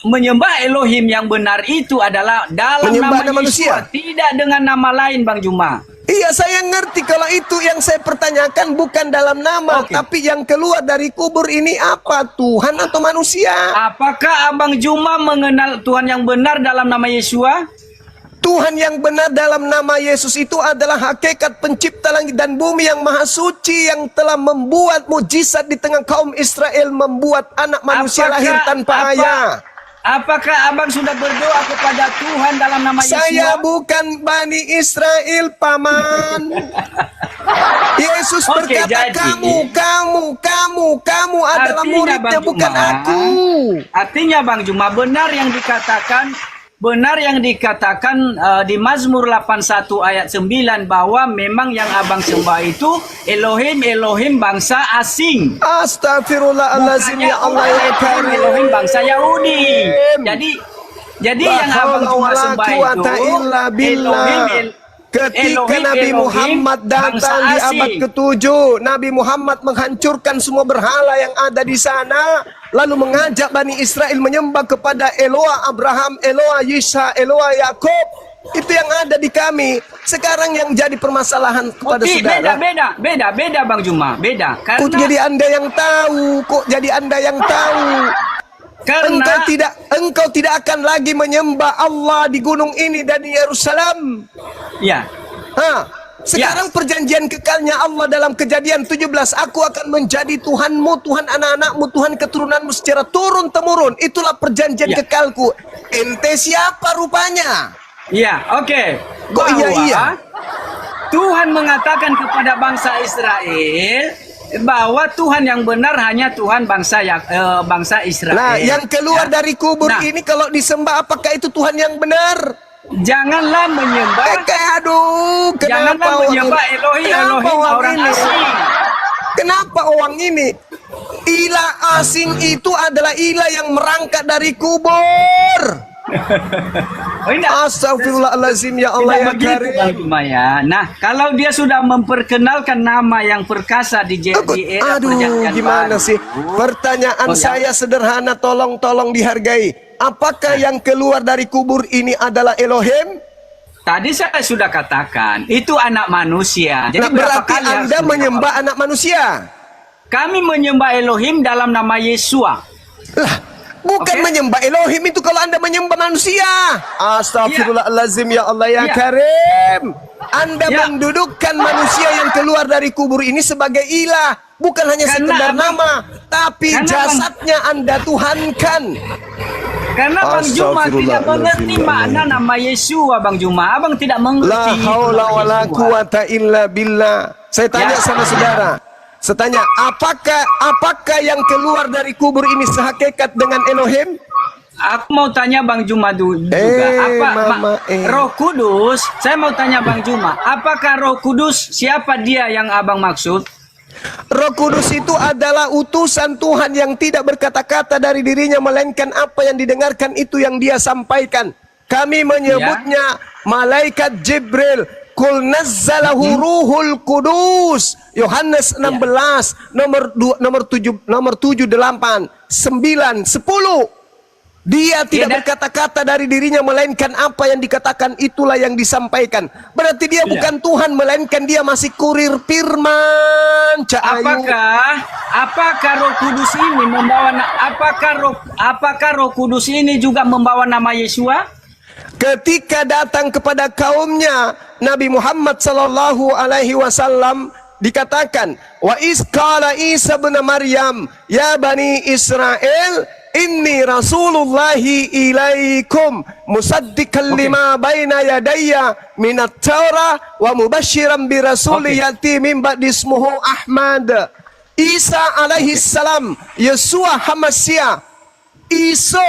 Menyembah Elohim yang benar itu adalah dalam Menyembah nama nama Yesua, manusia. tidak dengan nama lain, Bang Juma. Iya, saya ngerti kalau itu yang saya pertanyakan bukan dalam nama, Oke. tapi yang keluar dari kubur ini apa? Tuhan atau manusia? Apakah Abang Juma mengenal Tuhan yang benar dalam nama Yesua? Tuhan yang benar dalam nama Yesus itu adalah hakikat pencipta langit dan bumi yang maha suci, yang telah membuat mujizat di tengah kaum Israel, membuat anak manusia lahir tanpa ayah. Apakah Abang sudah berdoa kepada Tuhan dalam nama Yesua? Saya bukan Bani Israel, Paman. Yesus Oke, berkata, jadi- kamu adalah Artinya, muridnya, Bang bukan Juma, aku. Artinya Bang Juma, benar yang dikatakan di Mazmur 81 ayat 9 bahwa memang yang Abang sembah itu Elohim bangsa asing. Astagfirullahaladzim, ya Allah ya Karim. Elohim bangsa Yahudi. Jadi La yang Abang haula Juma wala sembah quwata itu illa billah. Ketika Elohim, Nabi Elohim, Muhammad datang bangsa di abad asing. ke-7, Nabi Muhammad menghancurkan semua berhala yang ada di sana, lalu mengajak Bani Israel menyembah kepada Eloa Abraham, Eloa Isa, Eloa Yakub. Itu yang ada di kami. Sekarang yang jadi permasalahan kepada Oke, saudara. beda Bang Juma, beda. Kok Karena jadi Anda yang tahu? Kok jadi Anda yang tahu? Engkau tidak akan lagi menyembah Allah di gunung ini dan di Yerusalem. ya, Sekarang perjanjian kekalnya Allah dalam Kejadian 17, aku akan menjadi Tuhanmu, Tuhan anak-anakmu, Tuhan keturunanmu secara turun-temurun. Itulah perjanjian Ya. kekalku. Ente siapa rupanya? ya, oke. Kok iya? Tuhan mengatakan kepada bangsa Israel bahwa Tuhan yang benar hanya Tuhan bangsa Israel. Nah, yang keluar Ya. dari kubur Nah, ini kalau disembah, apakah itu Tuhan yang benar? janganlah menyembah Kenapa menyembah Elohim orang asing. Kenapa orang ini? Ilah asing itu adalah ilah yang merangkak dari kubur. Oh, indah. Astagfirullahaladzim, ya Allah ya Tidak begitu, Karim. Bang Juma, ya. Nah, kalau dia sudah memperkenalkan nama yang perkasa di era perjanjian Gimana baru, sih? Pertanyaan Oh, ya. saya sederhana, tolong dihargai. Apakah yang keluar dari kubur ini adalah Elohim? Tadi saya sudah katakan itu anak manusia. Jadi Nah, berapa berarti kali harus Anda menjawab? menyembah anak manusia? Kami menyembah Elohim dalam nama Yesua. Lah, bukan Oke. menyembah Elohim itu kalau Anda menyembah manusia. Astagfirullahalazim, ya Allah ya Ya. Karim. Anda Ya. mendudukkan manusia yang keluar dari kubur ini sebagai ilah. Bukan hanya Karena sekedar Abang- nama, tapi karena jasadnya Anda tuhankan. Karena Bang Juma tidak mengerti makna nama Yesua, Bang Juma. Abang tidak mengerti. La itu haula nama wala Yesua. quwata illa billah. Saya tanya Ya. sama saudara. Saya tanya, apakah yang keluar dari kubur ini sehakikat dengan Elohim? Aku mau tanya Bang Juma juga. Roh Kudus? Saya mau tanya Bang Juma. Apakah Roh Kudus siapa dia yang Abang maksud? Roh Kudus itu adalah utusan Tuhan yang tidak berkata-kata dari dirinya, melainkan apa yang didengarkan itu yang dia sampaikan. Kami menyebutnya malaikat Jibril. Kul nazzalahu ruhul kudus. Yohanes 16 nomor 7, 8, 9, 10. Dia tidak berkata-kata dari dirinya, melainkan apa yang dikatakan itulah yang disampaikan. Berarti dia bukan Tuhan, melainkan dia masih kurir firman. Apakah Roh Kudus ini apakah Roh Kudus ini juga membawa nama Yesua? Ketika datang kepada kaumnya, Nabi Muhammad sallallahu alaihi wasallam dikatakan, wa isqala Isa bin Maryam ya bani Israel inni rasulullahi ilaikum musaddiqan lima baina yadayya minat Taurah wa mubasyiran bi rasuli yati min ba'di ismuhu Ahmad. Isa alaihi salam, Yesua Hamasia, Isa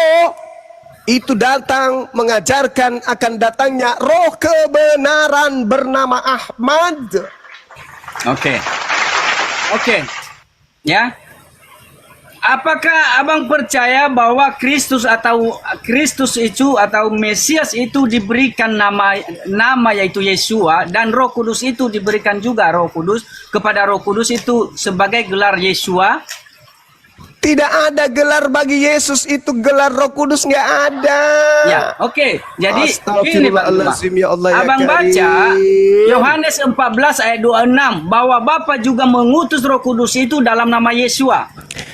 itu datang mengajarkan akan datangnya roh kebenaran bernama Ahmad. Oke. Ya. Apakah Abang percaya bahwa Kristus itu atau Mesias itu diberikan nama yaitu Yesua, dan Roh Kudus itu diberikan juga Roh Kudus kepada Roh Kudus itu sebagai gelar Yesua? Tidak ada gelar bagi Yesus itu, gelar Roh Kudus nggak ada. Ya, oke. Jadi ini Bang Juma. Ya Allah, ya Abang Karim. baca Yohanes 14 ayat 26 bahwa Bapa juga mengutus Roh Kudus itu dalam nama Yesua.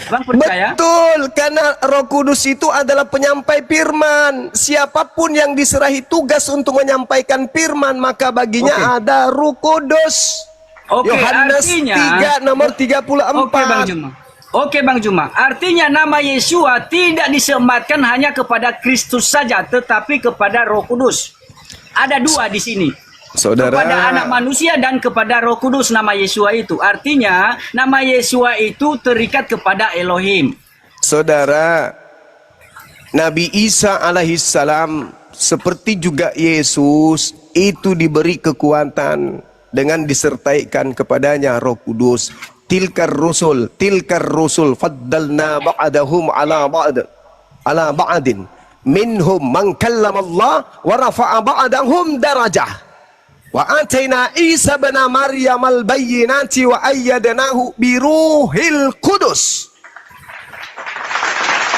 Abang percaya? Betul, karena Roh Kudus itu adalah penyampai firman. Siapapun yang diserahi tugas untuk menyampaikan firman, maka baginya ada Roh Kudus. Oke, Yohanes artinya 3 nomor 34. Oke Bang Juma. Artinya nama Yesua tidak disematkan hanya kepada Kristus saja, tetapi kepada Roh Kudus. Ada dua di sini. Saudara, Kepada anak manusia dan kepada Roh Kudus nama Yesua itu. Artinya nama Yesua itu terikat kepada Elohim. saudara, Nabi Isa alaihissalam seperti juga Yesus itu diberi kekuatan dengan disertaikan kepadanya Roh Kudus. Tilkar rusul faddalna ba'dahum ala ba'din minhum man kallama Allah wa rafa'a ba'dahum darajah. Wa ataina Isa bin Maryam al-bayyinati wa ayyadnahu biruhil qudus.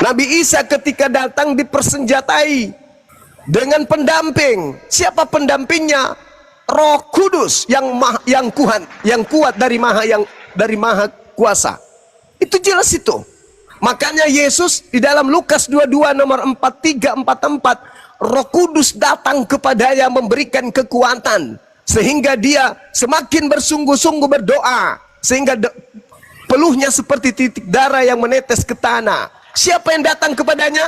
Nabi Isa ketika datang dipersenjatai dengan pendamping. Siapa pendampingnya? Roh Kudus yang kuat dari Maha Kuasa. Itu jelas itu. Makanya Yesus di dalam Lukas 22 nomor 4344, Roh Kudus datang kepadanya memberikan kekuatan sehingga dia semakin bersungguh-sungguh berdoa sehingga peluhnya seperti titik darah yang menetes ke tanah. Siapa yang datang kepadanya?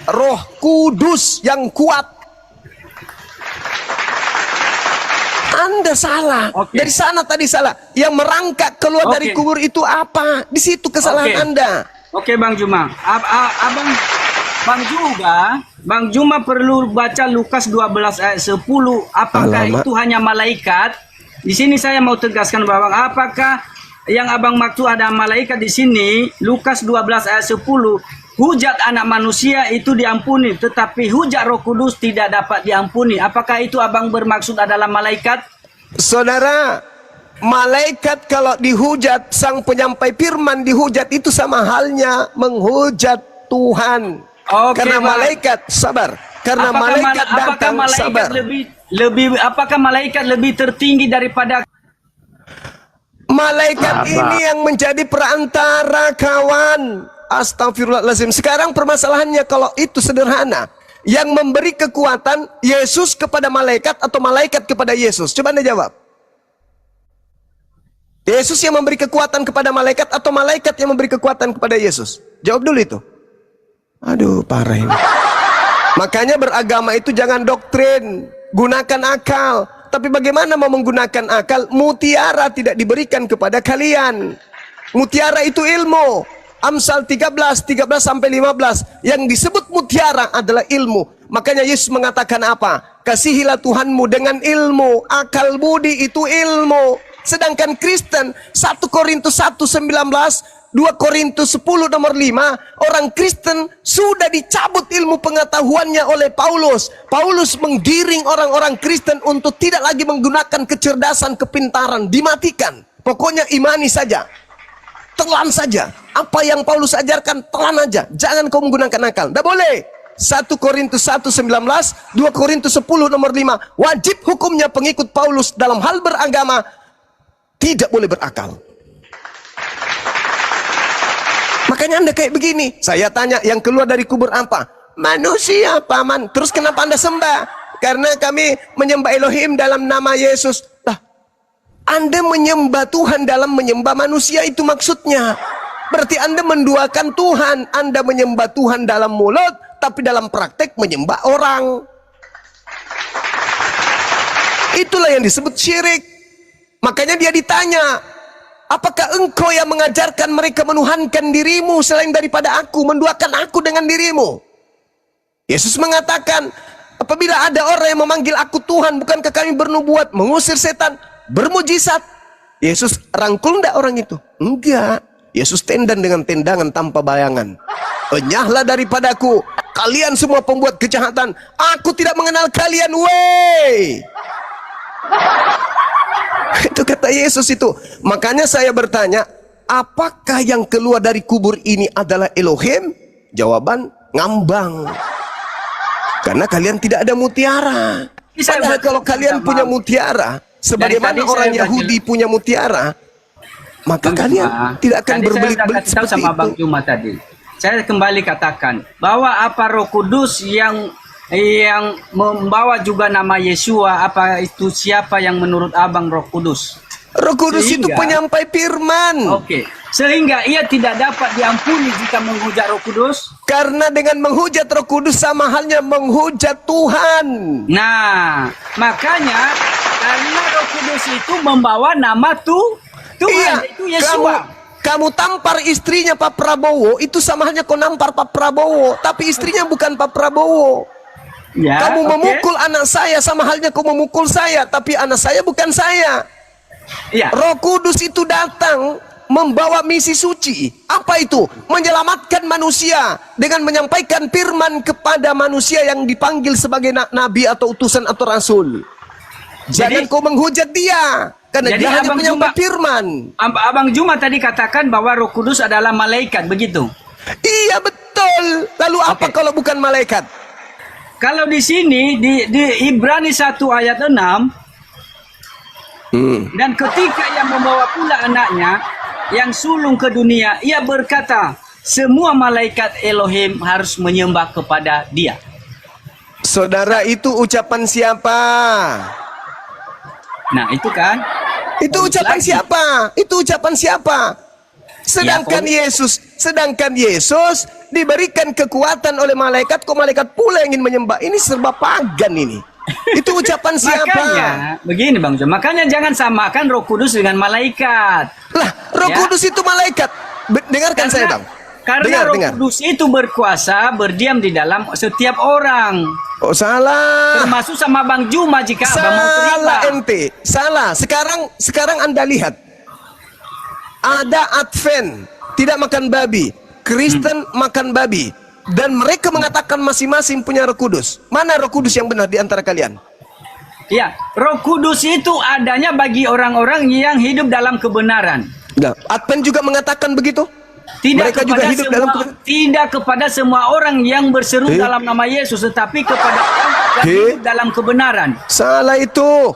Roh Kudus yang kuat. Anda salah. Dari sana tadi salah. Yang merangkak keluar dari kubur itu apa? Di situ kesalahan Anda. Oke, Bang Juma. Bang Juma perlu baca Lukas 12 ayat 10. Apakah itu hanya malaikat? Di sini saya mau tegaskan bahwa apakah yang Abang maksud ada malaikat di sini? Lukas 12 ayat 10. Hujat anak manusia itu diampuni, tetapi hujat Roh Kudus tidak dapat diampuni. Apakah itu Abang bermaksud adalah malaikat? Saudara, malaikat kalau dihujat, sang penyampai firman dihujat, itu sama halnya menghujat Tuhan. Karena malaikat sabar. Karena malaikat datang sabar. Apakah malaikat lebih tertinggi daripada malaikat ini yang menjadi perantara, kawan? Astagfirullahaladzim. Sekarang permasalahannya kalau itu sederhana. Yang memberi kekuatan Yesus kepada malaikat atau malaikat kepada Yesus? Coba Anda jawab. Yesus yang memberi kekuatan kepada malaikat atau malaikat yang memberi kekuatan kepada Yesus? Jawab dulu itu. Aduh, parah ini. Makanya beragama itu jangan doktrin, gunakan akal. Tapi bagaimana mau menggunakan akal? Mutiara tidak diberikan kepada kalian. Mutiara itu ilmu. Amsal 13 sampai 15. Yang disebut mutiara adalah ilmu. Makanya Yesus mengatakan apa? Kasihilah Tuhanmu dengan ilmu. Akal budi itu ilmu. Sedangkan Kristen 1 Korintus 1:19, 2 Korintus 10 nomor 5, orang Kristen sudah dicabut ilmu pengetahuannya oleh Paulus. Paulus menggiring orang-orang Kristen untuk tidak lagi menggunakan kecerdasan, kepintaran, dimatikan. Pokoknya imani saja. Telan saja. Apa yang Paulus ajarkan, telan aja. Jangan kau menggunakan akal. Tidak boleh. 1 Korintus 1:19, 2 Korintus 10 nomor 5. Wajib hukumnya pengikut Paulus dalam hal beragama tidak boleh berakal. Makanya Anda kayak begini. Saya tanya, yang keluar dari kubur apa? Manusia, paman. Terus kenapa Anda sembah? Karena kami menyembah Elohim dalam nama Yesus. Anda menyembah Tuhan dalam menyembah manusia, itu maksudnya. Berarti Anda menduakan Tuhan. Anda menyembah Tuhan dalam mulut, tapi dalam praktek menyembah orang. Itulah yang disebut syirik. Makanya dia ditanya, apakah engkau yang mengajarkan mereka menuhankan dirimu selain daripada aku, menduakan aku dengan dirimu? Yesus mengatakan, apabila ada orang yang memanggil aku Tuhan, bukankah kami bernubuat, mengusir setan, bermujizat? Yesus rangkul enggak orang itu? Enggak. Yesus tendan dengan tendangan tanpa bayangan. Enyahlah daripadaku, kalian semua pembuat kejahatan. Aku tidak mengenal kalian, wey. Itu kata Yesus itu. Makanya saya bertanya, apakah yang keluar dari kubur ini adalah Elohim? Jawaban, ngambang. Karena kalian tidak ada mutiara. Padahal kalau kalian punya mutiara, sebagaimana orang Yahudi punya mutiara, maka kalian tidak akan berbelit-belit seperti sama itu. Bang Juma tadi. Saya kembali katakan bahwa apa Roh Kudus yang membawa juga nama Yesua, apa itu siapa yang menurut Abang Roh Kudus? Roh Kudus itu penyampai firman. Sehingga ia tidak dapat diampuni jika menghujat Roh Kudus. Karena dengan menghujat Roh Kudus sama halnya menghujat Tuhan. Nah, makanya karena Roh Kudus itu membawa nama Tuhan, itu Yesua. Kamu tampar istrinya Pak Prabowo, itu sama halnya kau nampar Pak Prabowo, tapi istrinya bukan Pak Prabowo. Kamu memukul anak saya, sama halnya kau memukul saya, tapi anak saya bukan saya. Roh Kudus itu datang membawa misi suci. Apa itu? Menyelamatkan manusia dengan menyampaikan firman kepada manusia yang dipanggil sebagai nabi atau utusan atau rasul. Jangan kau menghujat dia, karena jadi dia hanya Abang penyampai Juma- firman. Abang Juma tadi katakan bahwa Roh Kudus adalah malaikat, begitu? Iya betul. Lalu apa Oke. kalau bukan malaikat? Kalau di sini di Ibrani 1 ayat 6, dan ketika ia membawa pula anaknya yang sulung ke dunia, ia berkata, semua malaikat Elohim harus menyembah kepada dia. Saudara, itu ucapan siapa? Nah, itu kan. Itu ucapan Lagi. siapa? Itu ucapan siapa? Sedangkan Yesus diberikan kekuatan oleh malaikat, kok malaikat pula yang ingin menyembah. Ini serba pagan ini. Itu ucapan siapa? Makanya, begini Bang Jo, makanya jangan samakan Roh Kudus dengan malaikat. Lah, Roh Ya. Kudus itu malaikat. Dengarkan saya, Bang. Karena Roh dengar. Kudus itu berkuasa berdiam di dalam setiap orang. Oh, salah. Termasuk sama Bang Juma jika Abang mau terima. Salah ente. Salah. Sekarang Anda lihat. Ada Advent tidak makan babi, Kristen makan babi, dan mereka mengatakan masing-masing punya Roh Kudus. Mana Roh Kudus yang benar di antara kalian? Ya, Roh Kudus itu adanya bagi orang-orang yang hidup dalam kebenaran. Nah, Advent juga mengatakan begitu. Tidak Mereka juga kepada hidup semua, dalam kebenaran. tidak kepada semua orang yang berseru dalam nama Yesus, tetapi kepada orang yang hidup dalam kebenaran. Salah itu.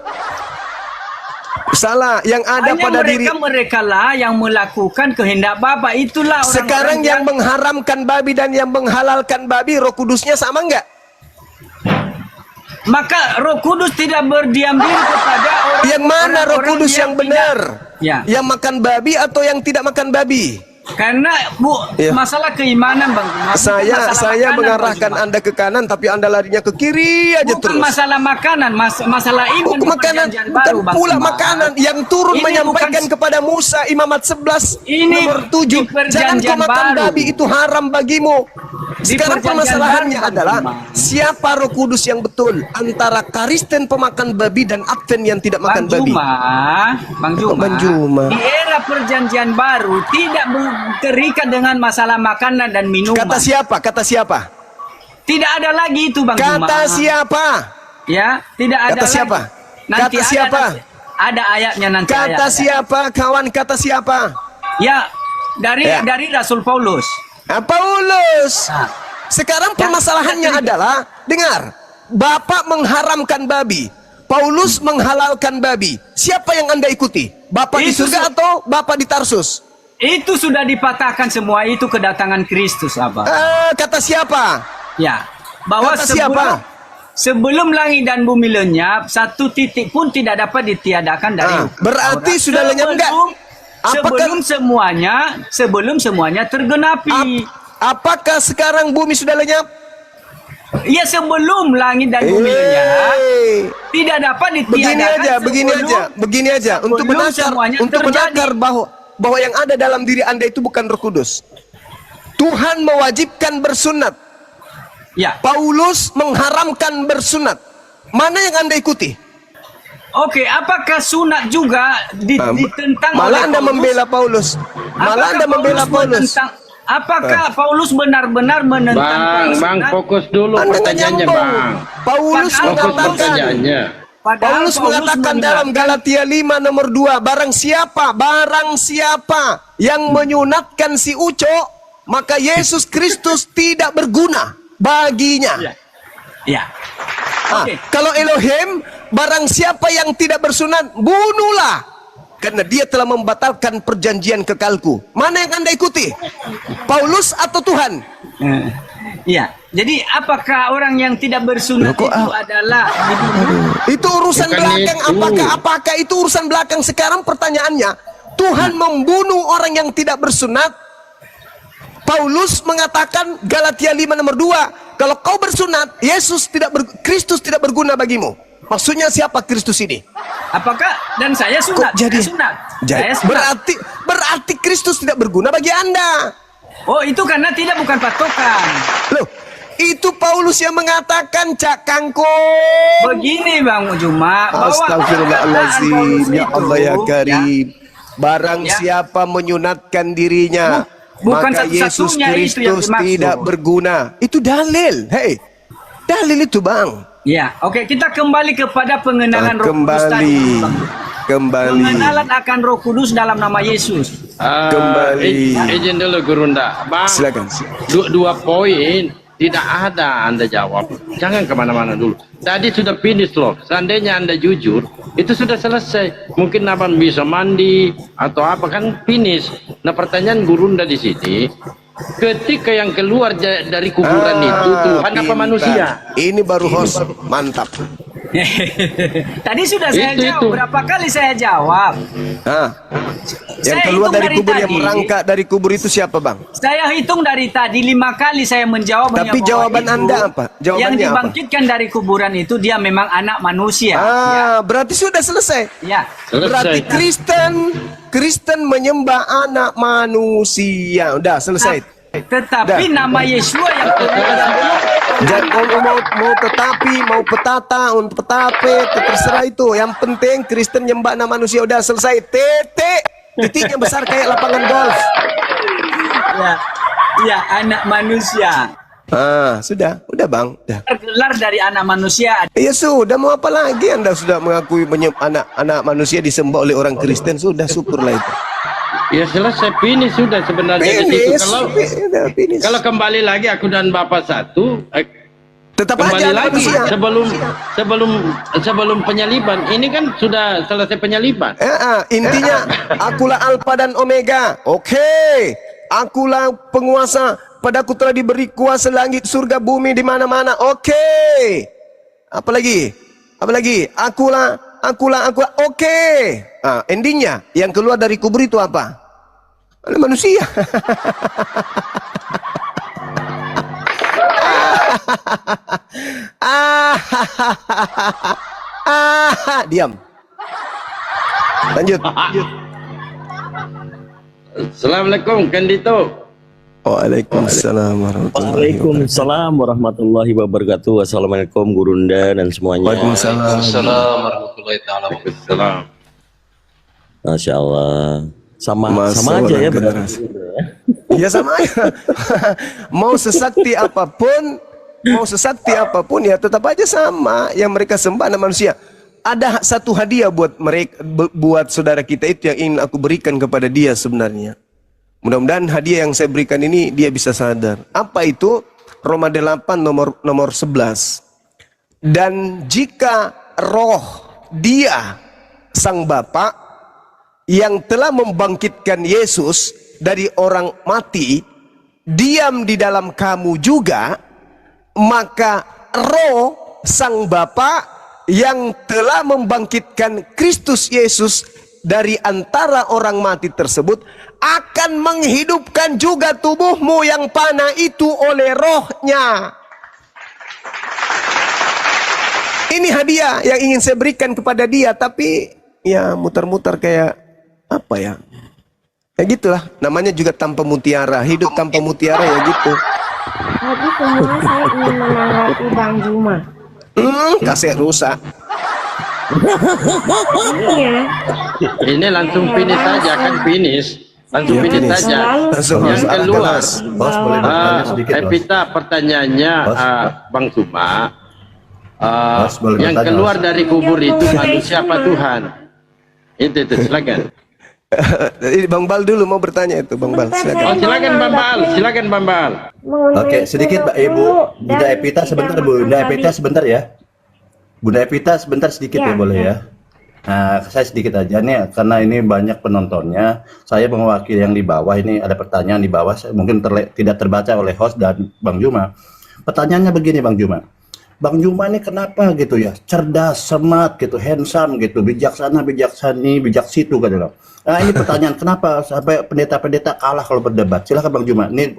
Salah. Yang ada Hanya pada diri. mereka lah yang melakukan kehendak Bapa. Itulah orang-orang Sekarang yang mengharamkan babi dan yang menghalalkan babi, Roh Kudusnya sama enggak? maka Roh Kudus tidak berdiam diri kepada orang. Yang mana Roh orang-orang Kudus yang benar? Ya. Yang makan babi atau yang tidak makan babi? Karena Ya. masalah keimanan Bang. Bukan Saya masalah makanan, mengarahkan Bang. Anda ke kanan, tapi Anda larinya ke kiri aja Bukan terus. masalah makanan, masalah iman di Makanan, perjanjian bukan baru, Bang pula Juma. makanan yang turun Ini menyampaikan bukan- kepada Musa, Imamat 11 Ini nomor 7, di jangan kau perjanjian makan baru. babi, itu haram bagimu. Di Sekarang perjanjian permasalahannya baru, Bang adalah Juma. siapa Roh Kudus yang betul antara Kristen pemakan babi dan Advent yang tidak makan babi. Bang Juma, Bang Juma. di era perjanjian baru tidak terikat dengan masalah makanan dan minuman. Kata siapa? Kata siapa? Tidak ada lagi itu Bang Juma. Kata siapa? Ya, tidak ada Kata lagi. siapa? Nanti Kata siapa? Ada ayatnya nanti. Kata ayatnya. siapa? Kawan, kata siapa? Ya, dari Ya. dari Rasul Paulus. Paulus. Nah, Sekarang permasalahannya adalah, dengar, Bapak mengharamkan babi, Paulus menghalalkan babi. Siapa yang Anda ikuti? Bapak di Itu surga atau Bapak di Tarsus? itu sudah dipatahkan semua itu kedatangan Kristus, Abang. Kata siapa? Ya, bahwa Kata siapa? sebelum langit dan bumi lenyap, satu titik pun tidak dapat ditiadakan dari hukum berarti Taurat. sudah lenyap enggak? Sebelum semuanya tergenapi. Apakah sekarang bumi sudah lenyap? Ya, sebelum langit dan bumi lenyap tidak dapat ditiadakan. Begini aja, untuk menakar bahwa yang ada dalam diri Anda itu bukan Roh Kudus. Tuhan mewajibkan bersunat. Ya. Paulus mengharamkan bersunat. Mana yang Anda ikuti? Oke, apakah sunat juga ditentang Malah oleh Anda Paulus? membela Paulus. Malah Anda membela Paulus. Apakah Paulus benar-benar menentang Bang, sunat? fokus dulu Anda nggak pertanyaannya, nyambung. Bang. Paulus Fokus Fokus mengatakan, pertanyaannya. Padahal Paulus mengatakan dalam Galatia 5 nomor 2, barang siapa yang menyunatkan si Uco, maka Yesus Kristus tidak berguna baginya. Ya. Oke. Kalau Elohim, barang siapa yang tidak bersunat, bunuhlah, karena dia telah membatalkan perjanjian kekalku. Mana yang Anda ikuti? Paulus atau Tuhan? Iya. Jadi apakah orang yang tidak bersunat Loh, kok, itu adalah dibunuh? Itu urusan Bukan belakang. itu. Apakah itu urusan belakang? Sekarang pertanyaannya, Tuhan membunuh orang yang tidak bersunat. Paulus mengatakan Galatia 5 nomor 2, kalau kau bersunat, Kristus tidak berguna bagimu. Maksudnya siapa Kristus ini? Apakah dan saya Kok sunat? jadi? Saya sunat. Jadi, Saya sunat. berarti Kristus tidak berguna bagi Anda. Oh, itu karena bukan patokan. Loh, itu Paulus yang mengatakan, Cak Kangko. Begini Bang Juma, bahwa Astagfirullahaladzim, Paulus ya itu, Allah ya Karim. Barang Ya. siapa menyunatkan dirinya, Bukan maka Yesus satu-satunya itu yang Kristus dimaksud. tidak berguna. Itu dalil. Hei, dalil itu Bang. Ya, oke, kita kembali kepada pengenalan Roh Kudus tadi. Kembali. Pengenalan akan Roh Kudus dalam nama Yesus. Kembali. Izin dulu Gurunda. Bang, Silakan. dua poin tidak ada Anda jawab. Jangan kemana-mana dulu. Tadi sudah finish loh. Seandainya Anda jujur, itu sudah selesai. Mungkin abang bisa mandi atau apa kan finish. Nah pertanyaan Gurunda di sini, ketika yang keluar dari kuburan itu Tuhan apa pintar. manusia? Ini baru host, mantap. Tadi sudah saya Itu. jawab. Berapa kali saya jawab? Yang Saya keluar hitung dari dari kubur, yang tadi. merangkak dari kubur itu siapa, Bang? Saya hitung dari tadi 5 kali saya menjawab. Tapi bahwa jawaban itu Anda apa? Jawabannya yang apa? dibangkitkan dari kuburan itu dia memang anak manusia. Berarti sudah selesai. Ya. Berarti Selesai. Kristen menyembah anak manusia. Udah selesai. Tetapi Dah. nama Yesua yang keluar Jangan mau tetapi, mau petata, untuk petape, terserah itu. Yang penting Kristen nyembah anak manusia. Udah selesai. Titiknya besar kayak lapangan golf. ya anak manusia. Sudah Bang. Udah. Tergelar dari anak manusia. Ya sudah, mau apa lagi Anda sudah mengakui anak manusia disembah oleh orang Kristen. Sudah, syukurlah itu. Ya selesai finish sudah sebenarnya di situ. Kalau kembali lagi aku dan Bapak satu, Tetap kembali aja anak lagi manusia. sebelum penyaliban. Ini kan sudah selesai penyaliban. Intinya akulah Alfa dan Omega. Oke. Akulah penguasa. Padaku telah diberi kuasa langit, surga, bumi, di mana-mana. Oke. Apalagi? Akulah. Oke. Endingnya yang keluar dari kubur itu apa? Anak manusia. Diam. Lanjut. Assalamualaikum Kandito. Waalaikumsalam warahmatullahi Waalaikumsalam warahmatullahi wabarakatuh. Assalamualaikum Gurunda dan semuanya. Waalaikumsalam. Assalamualaikum warahmatullahi taala wabarakatuh. Salam. Masya Allah. Sama Masa aja ya orang benar. generasi. Ya sama aja. Mau sesakti apapun ya tetap aja sama. Yang mereka sembah anak manusia. Ada satu hadiah buat mereka, buat saudara kita itu yang ingin aku berikan kepada dia sebenarnya. Mudah-mudahan hadiah yang saya berikan ini dia bisa sadar. Apa itu? Roma 8 nomor 11. Dan jika roh dia sang Bapa yang telah membangkitkan Yesus dari orang mati diam di dalam kamu juga, maka roh sang Bapa yang telah membangkitkan Kristus Yesus dari antara orang mati tersebut akan menghidupkan juga tubuhmu yang panah itu oleh rohnya. Ini hadiah yang ingin saya berikan kepada dia, tapi ya muter-muter kayak apa ya? Ya gitulah, namanya juga tanpa mutiara, hidup tanpa mutiara ya gitu. Tadi semua saya ingin menanggapi Bang Juma. Kaset rusak. Iya. Ini langsung finish saja kan finish. Langsung Iya, finish finish. saja. Langsung, Yang Bos. keluar. Bos boleh bertanya sedikit, Bos. Evita pertanyaannya Bos. Bang Suma. Bos, boleh Yang bertanya, keluar Bos. dari kubur itu manusia apa Tuhan? Itu silakan. Bang Bal dulu mau bertanya itu, Bang Bal. Oh, Silakan. silakan Bang Bal, silakan Bang Bal. Oke, sedikit Mbak Ibu. Bunda Evita sebentar, Bunda Evita sebentar ya. Bunda Evita sebentar sedikit ya, Ya, boleh ya. ya. Nah, saya sedikit aja nih karena ini banyak penontonnya. Saya mewakili yang di bawah, ini ada pertanyaan di bawah, mungkin tidak terbaca oleh host dan Bang Juma. Pertanyaannya begini Bang Juma. Bang Juma ini kenapa gitu ya? Cerdas, smart gitu, handsome gitu, bijaksana, bijaksani, bijak situ gitu loh. Nah, ini pertanyaan kenapa sampai pendeta-pendeta kalah kalau berdebat? Silakan Bang Juma. Ini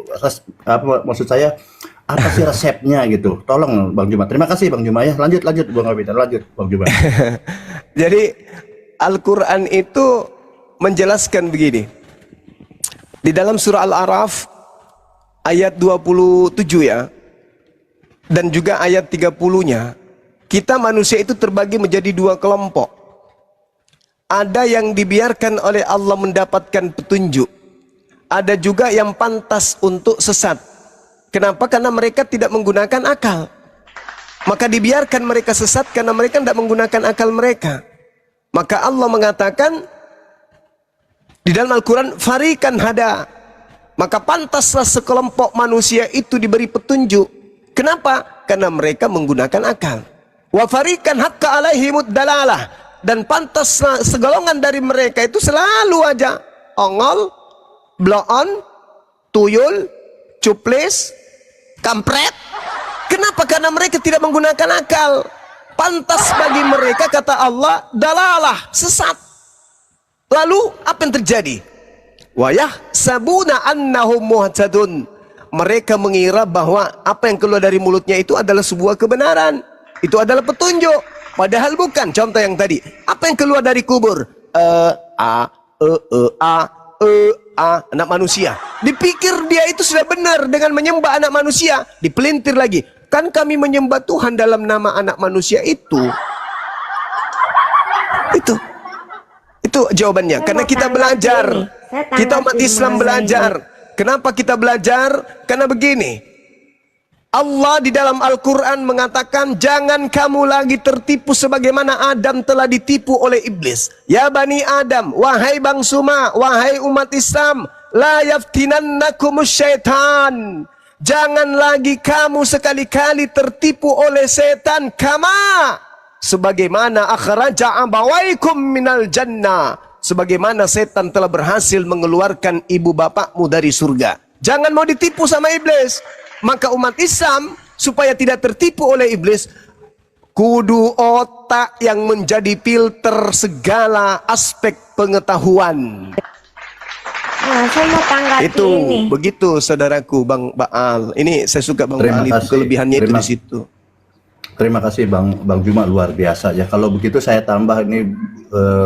apa maksud saya? Apa sih resepnya gitu? Tolong Bang Juma. Terima kasih Bang Juma ya. Lanjut Bang Evita, lanjut Bang Juma. Jadi Al-Quran itu menjelaskan begini. Di dalam surah Al-A'raf ayat 27 ya. Dan juga ayat 30-nya. Kita manusia itu terbagi menjadi dua kelompok. Ada yang dibiarkan oleh Allah mendapatkan petunjuk. Ada juga yang pantas untuk sesat. Kenapa? Karena mereka tidak menggunakan akal. Maka dibiarkan mereka sesat karena mereka tidak menggunakan akal mereka. Maka Allah mengatakan di dalam Al-Quran, farikan hada. Maka pantaslah sekelompok manusia itu diberi petunjuk. Kenapa? Karena mereka menggunakan akal. Wa farikan haqqa alaihimud dalalah. Dan pantaslah segolongan dari mereka itu selalu aja ongol, blow on, tuyul, cuplis, kampret. Kenapa? Karena mereka tidak menggunakan akal. Pantas bagi mereka, kata Allah, dalalah, sesat. Lalu apa yang terjadi? Wayah sabuna annahum muhtadun. Mereka mengira bahwa apa yang keluar dari mulutnya itu adalah sebuah kebenaran. Itu adalah petunjuk. Padahal bukan. Contoh yang tadi. Apa yang keluar dari kubur? Anak manusia. Dipikir dia itu sudah benar dengan menyembah anak manusia. Dipelintir lagi. Kan kami menyembah Tuhan dalam nama anak manusia itu. Itu jawabannya. Karena kita belajar. Kita umat Islam belajar. Kenapa kita belajar? Karena begini. Allah di dalam Al-Quran mengatakan, jangan kamu lagi tertipu sebagaimana Adam telah ditipu oleh iblis. Ya Bani Adam, wahai bangsuma, wahai umat Islam, la yaftinannakumus syaitan. Jangan lagi kamu sekali-kali tertipu oleh setan. Kama, sebagaimana akhraja abawaikum minal jannah. Sebagaimana setan telah berhasil mengeluarkan ibu bapakmu dari surga. Jangan mau ditipu sama iblis. Maka umat Islam supaya tidak tertipu oleh iblis, kudu otak yang menjadi filter segala aspek pengetahuan. Nah, saya mau tanggapi Itu ini. begitu saudaraku Bang Baal. Ini saya suka Bang Terima Baal itu kasih. kelebihannya itu Terima- di situ. Terima kasih Bang Juma, luar biasa ya. Kalau begitu saya tambah ini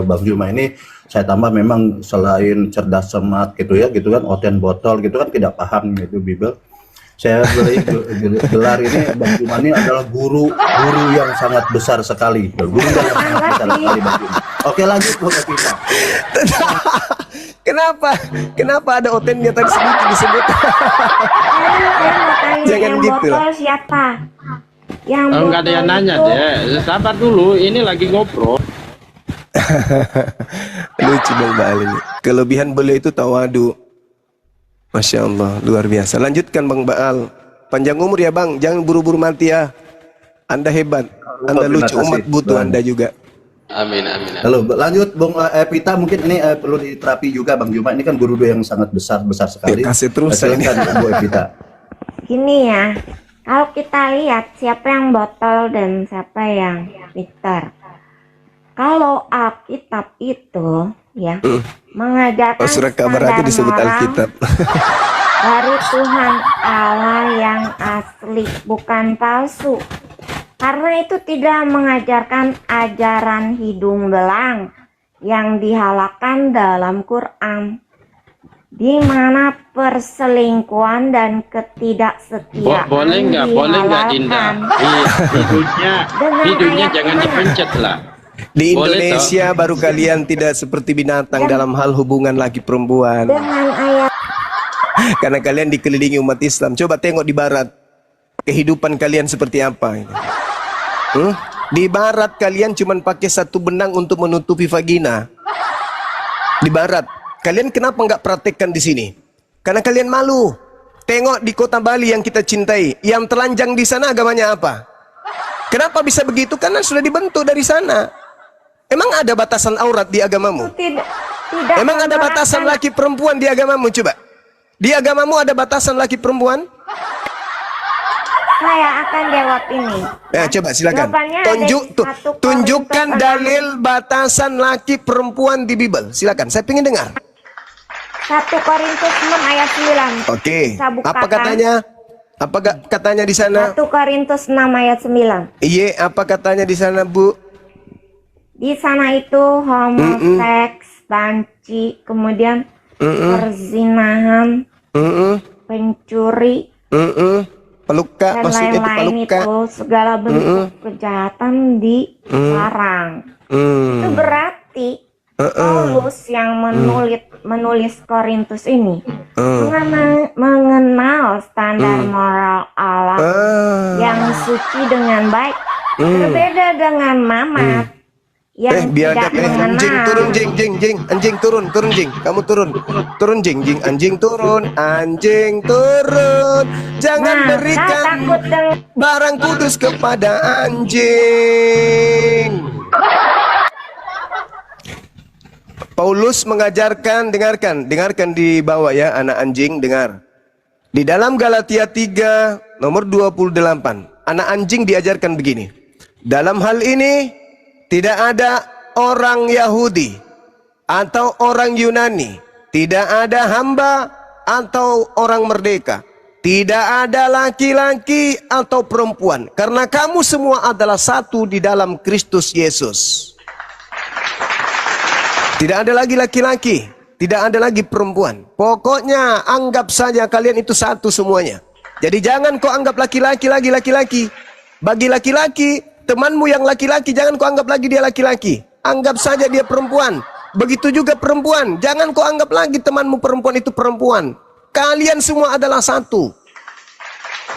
Bang Juma ini saya tambah memang selain cerdas cermat gitu ya, gitu kan, oten botol gitu kan, tidak paham gitu Bible. Saya beri gelar ini Bang Juma ini adalah guru yang sangat besar sekali. Guru yang sangat besar sekali Bang Juma. Oke, lanjut Bang Evita. Kenapa ada otennya tadi sedikit disebut? Saya mau tanya, Jangan yang gitu lah. botol siapa? Yang Enggak ada yang botol nanya itu deh. Sabar dulu, ini lagi ngobrol. Lucu Bang Baal ini. Kelebihan beliau itu tawadu. Masya Allah, luar biasa. Lanjutkan Bang Baal. Panjang umur ya Bang, jangan buru-buru mati ya. Anda hebat, Anda Terima lucu, kasih, umat butuh Bang. Anda juga. Amin, amin. Halo, lanjut Bang Evita, mungkin ini perlu diterapi juga Bang Juma. Ini kan guru yang sangat besar sekali. Ya, kasih terus Silakan Bu Evita. Gini ya, kalau kita lihat siapa yang botol dan siapa yang pintar. Kalau Alkitab itu ya mengajarkan Oh, surah kabar aja standar disebut moral Alkitab. dari Tuhan Allah yang asli, bukan palsu. Karena itu tidak mengajarkan ajaran hidung belang yang dihalakkan dalam Quran, di mana perselingkuhan dan ketidaksetiaan Boleh nggak Dinda? Dengan Hidungnya ayat jangan mana? dipencet lah. Di Boleh, Indonesia baru kalian tidak seperti binatang dalam hal hubungan laki perempuan. Dengan ayat Karena kalian dikelilingi umat Islam. Coba tengok di barat. Kehidupan kalian seperti apa ini? Di barat kalian cuma pakai satu benang untuk menutupi vagina. Di barat. Kalian kenapa nggak praktekkan di sini? Karena kalian malu. Tengok di kota Bali yang kita cintai. Yang telanjang di sana agamanya apa? Kenapa bisa begitu? Karena sudah dibentuk dari sana. Emang ada batasan aurat di agamamu? tidak Emang ada batasan menerapkan- laki perempuan di agamamu? Coba. Di agamamu ada batasan laki perempuan? Saya akan jawab ini. Coba silakan. Jawabannya ada di 1 Tunjukkan Korintus dalil batasan laki perempuan di Bible. Silakan. Saya ingin dengar. 1 Korintus 6 ayat 9. Oke. Saya bukakan. Apa katanya? Apa katanya di sana? 1 Korintus 6 ayat 9. Iya, apa katanya di sana, Bu? Di sana itu homoseks, banci, kemudian perzinahan, pencuri, Peluka, dan maksudnya itu lain-lain peluka. itu, segala bentuk kejahatan dilarang. Itu berarti Paulus yang menulis penulis Korintus ini mengenal standar moral Allah yang suci dengan baik, berbeda dengan Mamat yang tidak mengenal. Anjing turun, anjing turun, jing, kamu turun, jing, anjing turun, jangan berikan barang kudus kepada anjing. Paulus mengajarkan, dengarkan di bawah ya anak anjing, dengar. Di dalam Galatia 3 nomor 28, anak anjing diajarkan begini. Dalam hal ini tidak ada orang Yahudi atau orang Yunani, tidak ada hamba atau orang merdeka, tidak ada laki-laki atau perempuan, karena kamu semua adalah satu di dalam Kristus Yesus. Tidak ada lagi laki-laki, tidak ada lagi perempuan. Pokoknya anggap saja kalian itu satu semuanya. Jadi jangan kau anggap laki-laki lagi laki-laki. Bagi laki-laki, temanmu yang laki-laki, jangan kau anggap lagi dia laki-laki. Anggap saja dia perempuan. Begitu juga perempuan, jangan kau anggap lagi temanmu perempuan itu perempuan. Kalian semua adalah satu.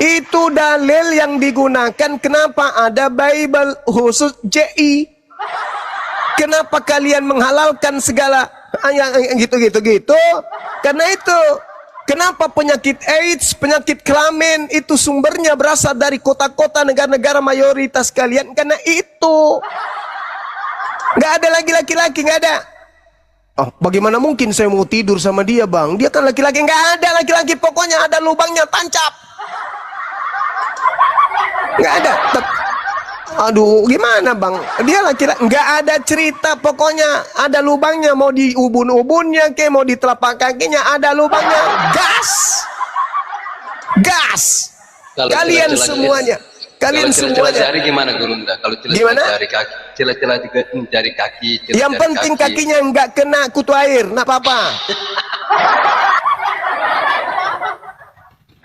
Itu dalil yang digunakan kenapa ada Bible khusus JI. Kenapa kalian menghalalkan segala yang gitu? Karena itu. Kenapa penyakit AIDS, penyakit kelamin itu sumbernya berasal dari kota-kota negara-negara mayoritas kalian? Karena itu. Nggak ada lagi laki-laki, nggak ada. Oh, bagaimana mungkin saya mau tidur sama dia, bang? Dia kan laki-laki. Nggak ada laki-laki, pokoknya ada lubangnya, tancap. Nggak ada. Aduh, gimana bang? Dia laki-laki, nggak ada cerita, pokoknya ada lubangnya, mau di ubun-ubunnya, ke mau di telapak kakinya, ada lubangnya, gas. Kalau Kalian celah-celah semuanya, kalau celah-celah jari gimana Gurunda? Kalau Gimana? celah-celah jari kaki, celah-celah jari kaki, celah yang jari penting kaki. kakinya nggak kena kutu air, nggak apa-apa.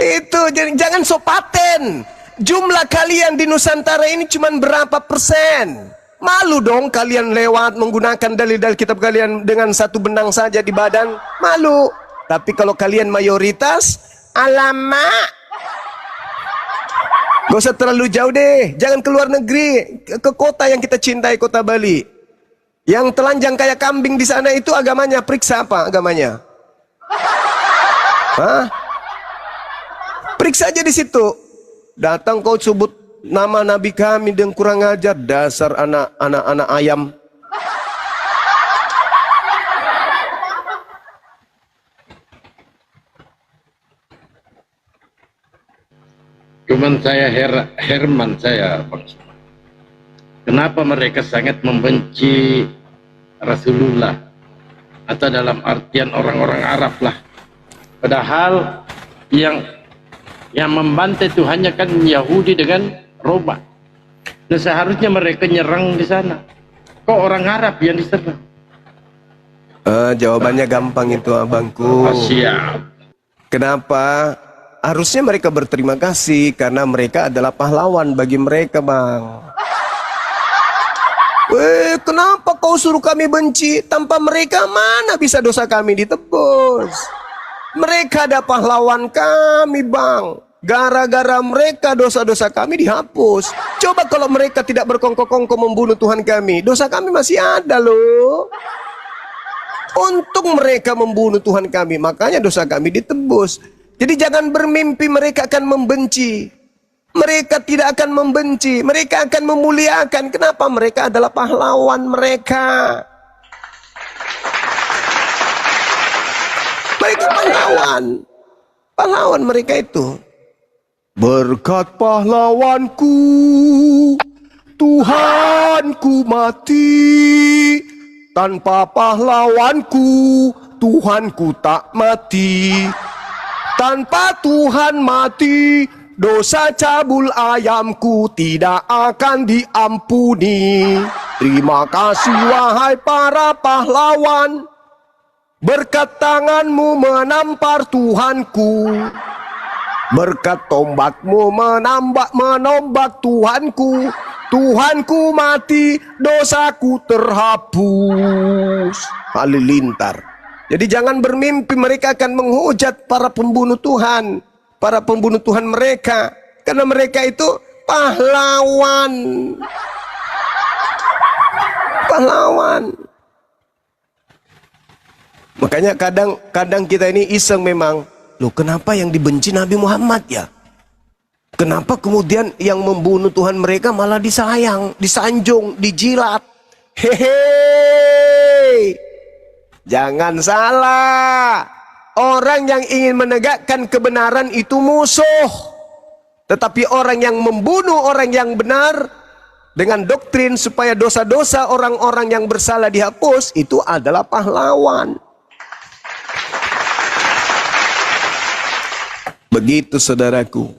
Itu jangan sok paten. Jumlah kalian di Nusantara ini cuma berapa persen? Malu dong kalian lewat menggunakan dalil-dalil kitab kalian dengan satu benang saja di badan. Malu. Tapi kalau kalian mayoritas, alamak. Gak usah terlalu jauh deh. Jangan keluar negeri. Ke kota yang kita cintai, kota Bali. Yang telanjang kayak kambing di sana itu agamanya. Periksa apa agamanya? Hah? Periksa aja di situ. Datang kau sebut nama Nabi kami dan kurang ajar, dasar anak ayam. Cuman saya Herman saya, Bang. Kenapa mereka sangat membenci Rasulullah? Atau dalam artian orang-orang Arab lah. Padahal yang membantai Tuhannya kan Yahudi dengan Roma. Dan seharusnya mereka nyerang di sana. Kok orang Arab yang diserang? Jawabannya gampang itu abangku. Siap. Kenapa? Harusnya mereka berterima kasih karena mereka adalah pahlawan bagi mereka, bang. Kenapa kau suruh kami benci? Tanpa mereka mana bisa dosa kami ditebus? Mereka ada pahlawan kami, bang. Gara-gara mereka dosa-dosa kami dihapus. Coba kalau mereka tidak berkongkong-kongkong membunuh Tuhan kami, dosa kami masih ada loh. Untung mereka membunuh Tuhan kami, makanya dosa kami ditebus. Jadi jangan bermimpi mereka akan membenci. Mereka tidak akan membenci, mereka akan memuliakan. Kenapa? Mereka adalah pahlawan mereka. Mereka pahlawan mereka itu. Berkat pahlawanku, Tuhanku mati. Tanpa pahlawanku, Tuhanku tak mati. Tanpa Tuhan mati, dosa cabul ayamku tidak akan diampuni. Terima kasih wahai para pahlawan. Berkat tanganmu menampar Tuhanku. Berkat tombakmu menombak Tuhanku. Tuhanku mati, dosaku terhapus. Halilintar. Jadi jangan bermimpi mereka akan menghujat para pembunuh Tuhan, para pembunuh Tuhan mereka, karena mereka itu pahlawan. Pahlawan. Makanya kadang kita ini iseng memang, loh kenapa yang dibenci Nabi Muhammad ya? Kenapa kemudian yang membunuh Tuhan mereka malah disayang, disanjung, dijilat? Hehehe. Jangan salah. Orang yang ingin menegakkan kebenaran itu musuh. Tetapi orang yang membunuh orang yang benar dengan doktrin supaya dosa-dosa orang-orang yang bersalah dihapus, itu adalah pahlawan. Begitu saudaraku.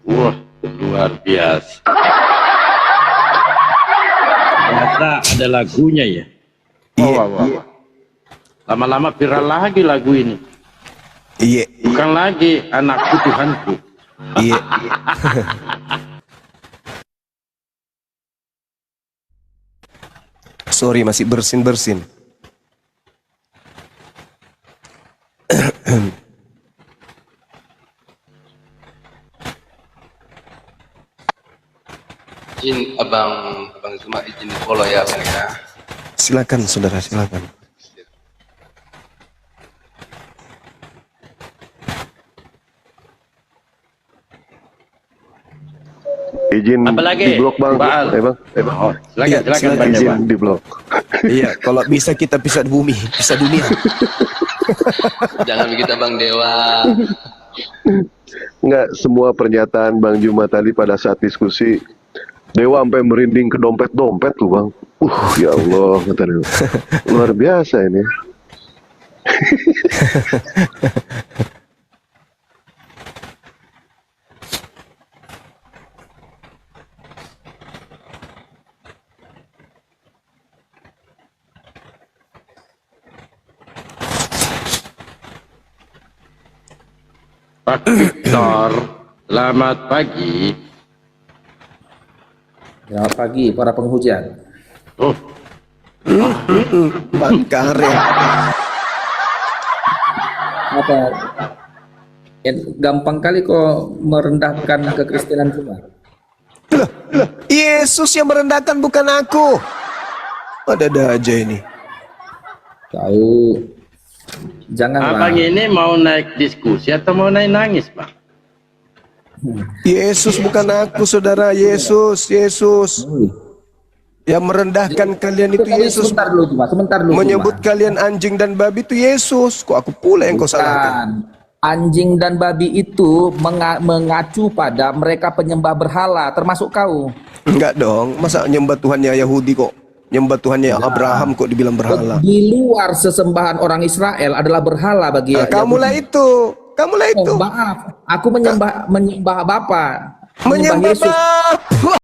Wah, luar biasa. Ternyata ada lagunya ya. Wah. Lama-lama viral lagi lagu ini. Iya. Bukan lagi anakku Tuhanku. Iya. Sorry, masih bersin-bersin. Izin abang Zuma izin di follow ya abang ya. Silakan saudara, silakan. Izin Apalagi? di blok bang. Baal. Bang. Oh, Iya, silakan Bang Izin Jawa. di blok. Iya, kalau bisa kita pisah bumi, pisah dunia. Jangan begitu Bang Dewa. Enggak, semua pernyataan Bang Juma tadi pada saat diskusi Dewa sampai merinding ke dompet-dompet tuh bang. Ya Allah, kata dia. Luar biasa ini. Pak Victor, selamat pagi. Selamat pagi para penghujat. Oh, Bang Karet. Apa? Gampang kali kok merendahkan kekristenan cuma. Yesus yang merendahkan bukan aku. Ada aja ini. Tahu. Janganlah. abang ini mau naik diskusi atau mau naik nangis, Pak? Yesus bukan aku, saudara. Yesus. Yang merendahkan kalian itu Yesus. Sebentar dulu, Cuma. Sebentar dulu. Menyebut kalian anjing dan babi itu Yesus. Kok aku pula yang kau salahkan? Anjing dan babi itu mengacu pada mereka penyembah berhala, termasuk kau. Enggak dong. Masa nyembah Tuhannya Yahudi kok? Nyembah Tuhannya Abraham kok dibilang berhala? Di luar sesembahan orang Israel adalah berhala bagi Kamulah itu. Kamulah itu. Maaf, aku menyembah Bapa. Menyembah Yesus. Bapa.